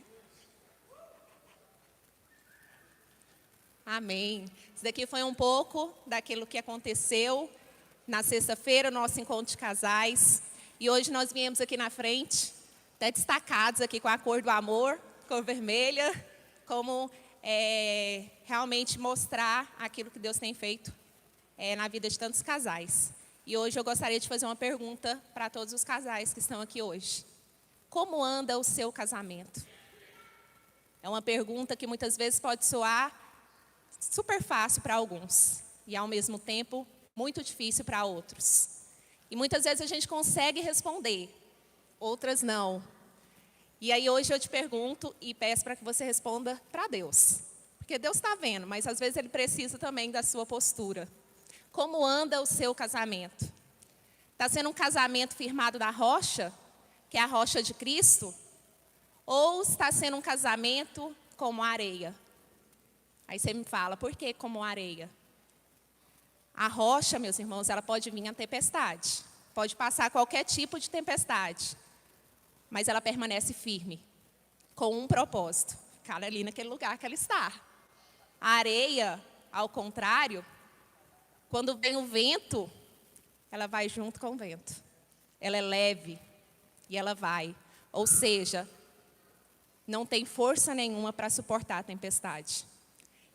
Amém. Isso daqui foi um pouco daquilo que aconteceu na sexta-feira, nosso encontro de casais. E hoje nós viemos aqui na frente, até destacados aqui com a cor do amor, cor vermelha, como realmente mostrar aquilo que Deus tem feito na vida de tantos casais. E hoje eu gostaria de fazer uma pergunta para todos os casais que estão aqui hoje. Como anda o seu casamento? É uma pergunta que muitas vezes pode soar super fácil para alguns e ao mesmo tempo muito difícil para outros. E muitas vezes a gente consegue responder, outras não. E aí hoje eu te pergunto e peço para que você responda para Deus. Porque Deus está vendo, mas às vezes Ele precisa também da sua postura. Como anda o seu casamento? Está sendo um casamento firmado na rocha, que é a rocha de Cristo? Ou está sendo um casamento como areia? Aí você me fala, por que como areia? A rocha, meus irmãos, ela pode vir a tempestade. Pode passar qualquer tipo de tempestade. Mas ela permanece firme, com um propósito. Ficar ali naquele lugar que ela está. A areia, ao contrário, quando vem o vento, ela vai junto com o vento. Ela é leve e ela vai. Ou seja, não tem força nenhuma para suportar a tempestade.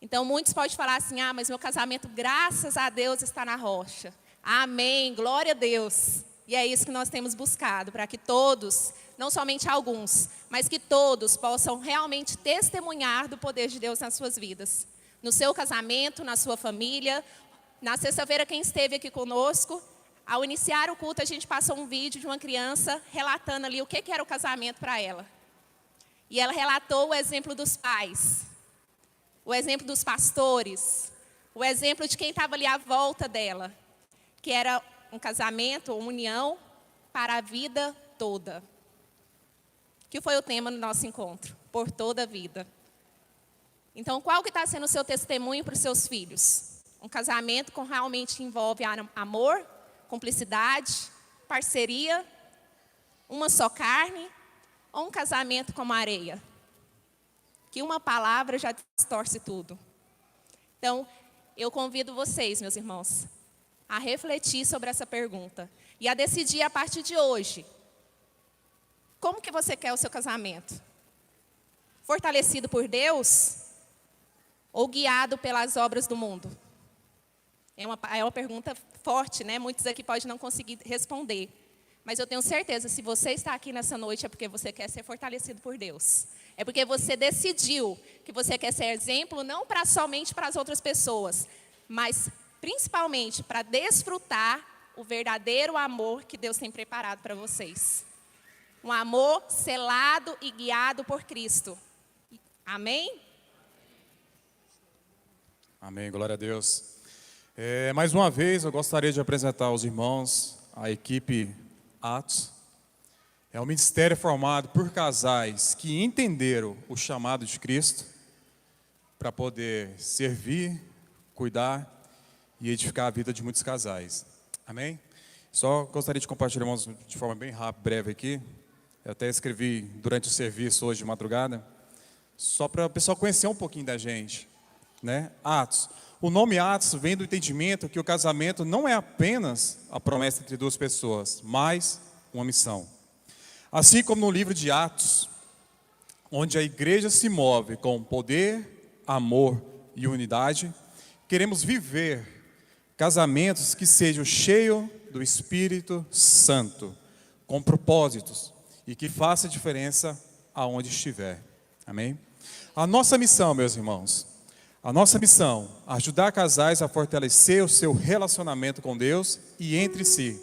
Então, muitos podem falar assim, mas meu casamento, graças a Deus, está na rocha. Amém, glória a Deus. E é isso que nós temos buscado, para que todos, não somente alguns, mas que todos possam realmente testemunhar do poder de Deus nas suas vidas. No seu casamento, na sua família. Na sexta-feira, quem esteve aqui conosco, ao iniciar o culto, a gente passou um vídeo de uma criança relatando ali o que era o casamento para ela. E ela relatou o exemplo dos pais, o exemplo dos pastores, o exemplo de quem estava ali à volta dela, que era um casamento, uma união para a vida toda. Que foi o tema do nosso encontro, por toda a vida. Então, qual que está sendo o seu testemunho para os seus filhos? Um casamento que realmente envolve amor, cumplicidade, parceria, uma só carne, ou um casamento como areia? Que uma palavra já distorce tudo. Então, eu convido vocês, meus irmãos, a refletir sobre essa pergunta e a decidir a partir de hoje, como que você quer o seu casamento? Fortalecido por Deus ou guiado pelas obras do mundo? É uma pergunta forte, né? Muitos aqui podem não conseguir responder. Mas eu tenho certeza, se você está aqui nessa noite, é porque você quer ser fortalecido por Deus. É porque você decidiu que você quer ser exemplo, não somente para as outras pessoas, mas principalmente para desfrutar o verdadeiro amor que Deus tem preparado para vocês. Um amor selado e guiado por Cristo. Amém? Amém, glória a Deus. Mais uma vez, eu gostaria de apresentar aos irmãos a equipe Atos. É um ministério formado por casais que entenderam o chamado de Cristo para poder servir, cuidar e edificar a vida de muitos casais. Amém? Só gostaria de compartilhar, irmãos, de forma bem rápida, breve aqui. Eu até escrevi durante o serviço hoje de madrugada, só para o pessoal conhecer um pouquinho da gente, né? Atos. O nome Atos vem do entendimento que o casamento não é apenas a promessa entre duas pessoas, mas uma missão. Assim como no livro de Atos, onde a igreja se move com poder, amor e unidade, queremos viver casamentos que sejam cheios do Espírito Santo, com propósitos e que faça diferença aonde estiver. Amém? A nossa missão, meus irmãos, a nossa missão é ajudar casais a fortalecer o seu relacionamento com Deus e entre si,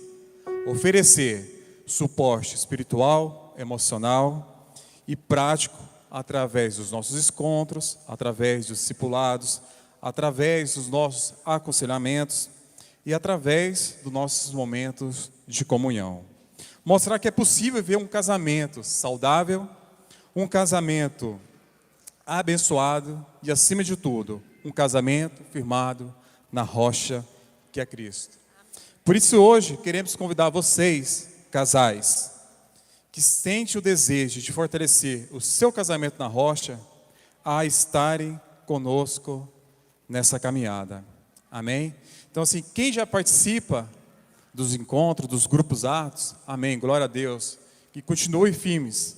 oferecer suporte espiritual, emocional e prático através dos nossos encontros, através dos discipulados, através dos nossos aconselhamentos e através dos nossos momentos de comunhão. Mostrar que é possível ver um casamento saudável, um casamento abençoado e, acima de tudo, um casamento firmado na rocha que é Cristo. Por isso hoje queremos convidar vocês, casais, que sentem o desejo de fortalecer o seu casamento na rocha, a estarem conosco nessa caminhada. Amém? Então assim, quem já participa dos encontros, dos grupos Atos, amém, glória a Deus, que continue firmes.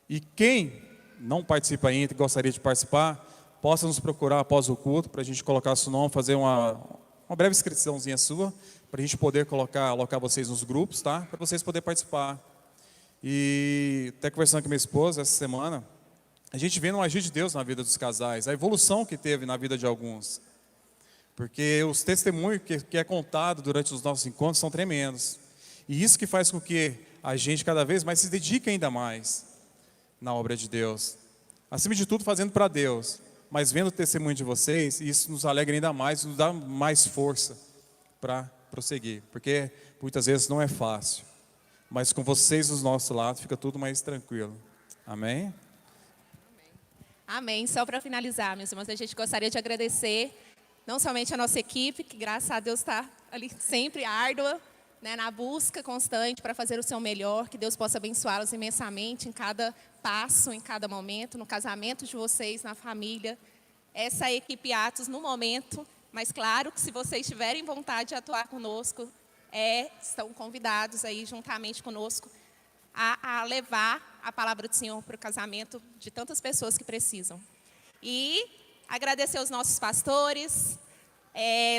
E quem não participa ainda e gostaria de participar, possa nos procurar após o culto, para a gente colocar seu nome, fazer uma breve inscriçãozinha sua, para a gente poder alocar vocês nos grupos, tá? Para vocês poderem participar. E até conversando com minha esposa essa semana, a gente vê um agir de Deus na vida dos casais, a evolução que teve na vida de alguns. Porque os testemunhos que é contado durante os nossos encontros são tremendos. E isso que faz com que a gente cada vez mais se dedique ainda mais na obra de Deus. Acima de tudo, fazendo para Deus. Mas vendo o testemunho de vocês, isso nos alegra ainda mais, nos dá mais força para prosseguir. Porque muitas vezes não é fácil. Mas com vocês do nosso lado, fica tudo mais tranquilo. Amém? Amém. Só para finalizar, meus irmãos, a gente gostaria de agradecer não somente a nossa equipe, que graças a Deus está ali sempre árdua, né, na busca constante para fazer o seu melhor, que Deus possa abençoá-los imensamente em cada passo, em cada momento, no casamento de vocês, na família. Essa é a equipe Atos no momento, mas claro que se vocês tiverem vontade de atuar conosco, estão convidados aí juntamente conosco a levar a palavra do Senhor para o casamento de tantas pessoas que precisam. E agradecer aos nossos pastores.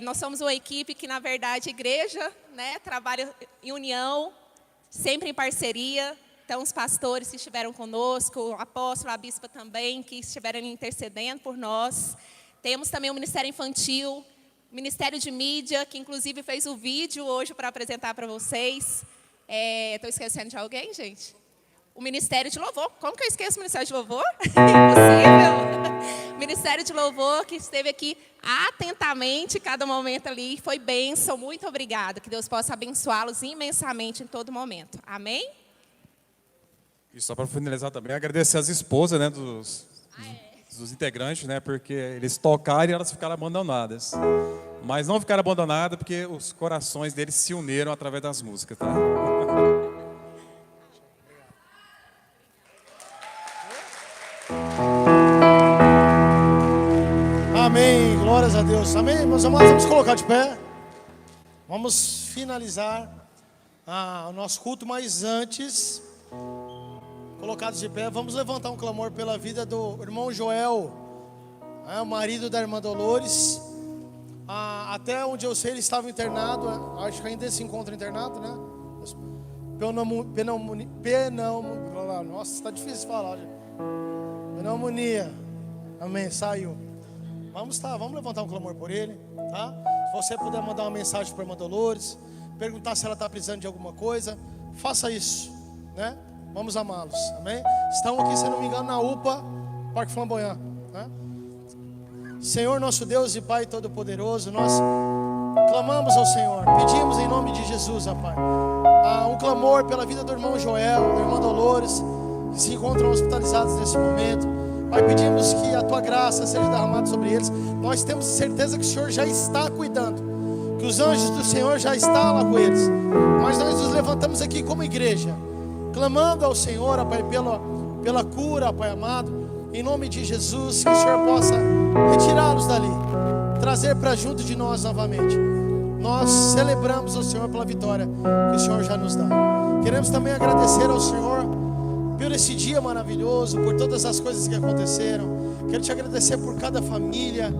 Nós somos uma equipe que, na verdade, a igreja, né, trabalha em união, sempre em parceria. Então, os pastores que estiveram conosco, o apóstolo, a bispa também, que estiveram intercedendo por nós. Temos também o Ministério Infantil, Ministério de Mídia, que inclusive fez o vídeo hoje para apresentar para vocês. Estou esquecendo de alguém, gente? O Ministério de Louvor. Como que eu esqueço o Ministério de Louvor? Impossível. Ministério de Louvor, que esteve aqui atentamente, cada momento ali, foi bênção. Muito obrigada. Que Deus possa abençoá-los imensamente em todo momento. Amém? E só para finalizar também, agradecer as esposas, né, dos integrantes, né, porque eles tocaram e elas ficaram abandonadas. Mas não ficaram abandonadas porque os corações deles se uniram através das músicas, tá? Amém, glórias a Deus. Amém, meus amados, vamos colocar de pé. Vamos finalizar o nosso culto, mas antes, colocados de pé, vamos levantar um clamor pela vida do irmão Joel, o marido da irmã Dolores. Até onde eu sei, ele estava internado, acho que ainda se encontra internado, né? Nossa, está difícil falar. Pneumonia. Amém, saiu. Vamos levantar um clamor por ele, tá? Se você puder mandar uma mensagem para a irmã Dolores, perguntar se ela está precisando de alguma coisa, faça isso, né? Vamos amá-los, amém? Estão aqui, se não me engano, na UPA, Parque Flamboyant, né? Senhor nosso Deus e Pai Todo-Poderoso, nós clamamos ao Senhor, pedimos em nome de Jesus, ó Pai, um clamor pela vida do irmão Joel, da irmã Dolores, que se encontram hospitalizados nesse momento. Pai, pedimos que a Tua graça seja derramada sobre eles. Nós temos certeza que o Senhor já está cuidando, que os anjos do Senhor já estão lá com eles. Mas nós nos levantamos aqui como igreja, clamando ao Senhor, ó Pai, pela cura, ó Pai amado, em nome de Jesus, que o Senhor possa retirá-los dali, trazer para junto de nós novamente. Nós celebramos ao Senhor pela vitória que o Senhor já nos dá. Queremos também agradecer ao Senhor por esse dia maravilhoso, por todas as coisas que aconteceram. Quero te agradecer por cada família,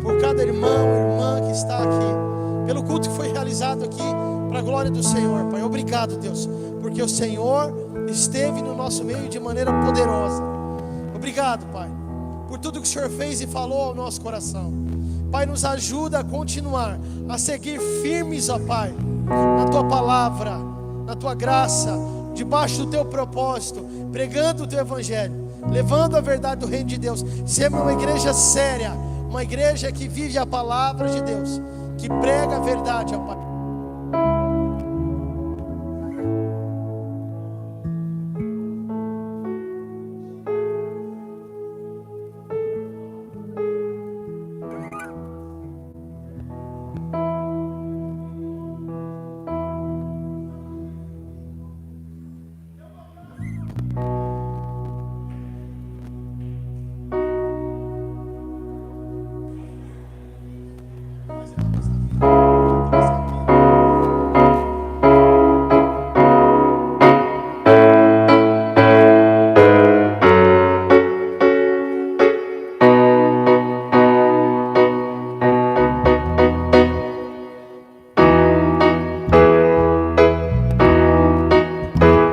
por cada irmão, irmã que está aqui, pelo culto que foi realizado aqui, para a glória do Senhor, Pai. Obrigado, Deus, porque o Senhor esteve no nosso meio de maneira poderosa. Obrigado, Pai, por tudo que o Senhor fez e falou ao nosso coração. Pai, nos ajuda a continuar, a seguir firmes, ó Pai, na Tua palavra, na Tua graça, debaixo do Teu propósito, pregando o Teu Evangelho, levando a verdade do reino de Deus, sendo uma igreja séria, uma igreja que vive a palavra de Deus, que prega a verdade, ó Pai.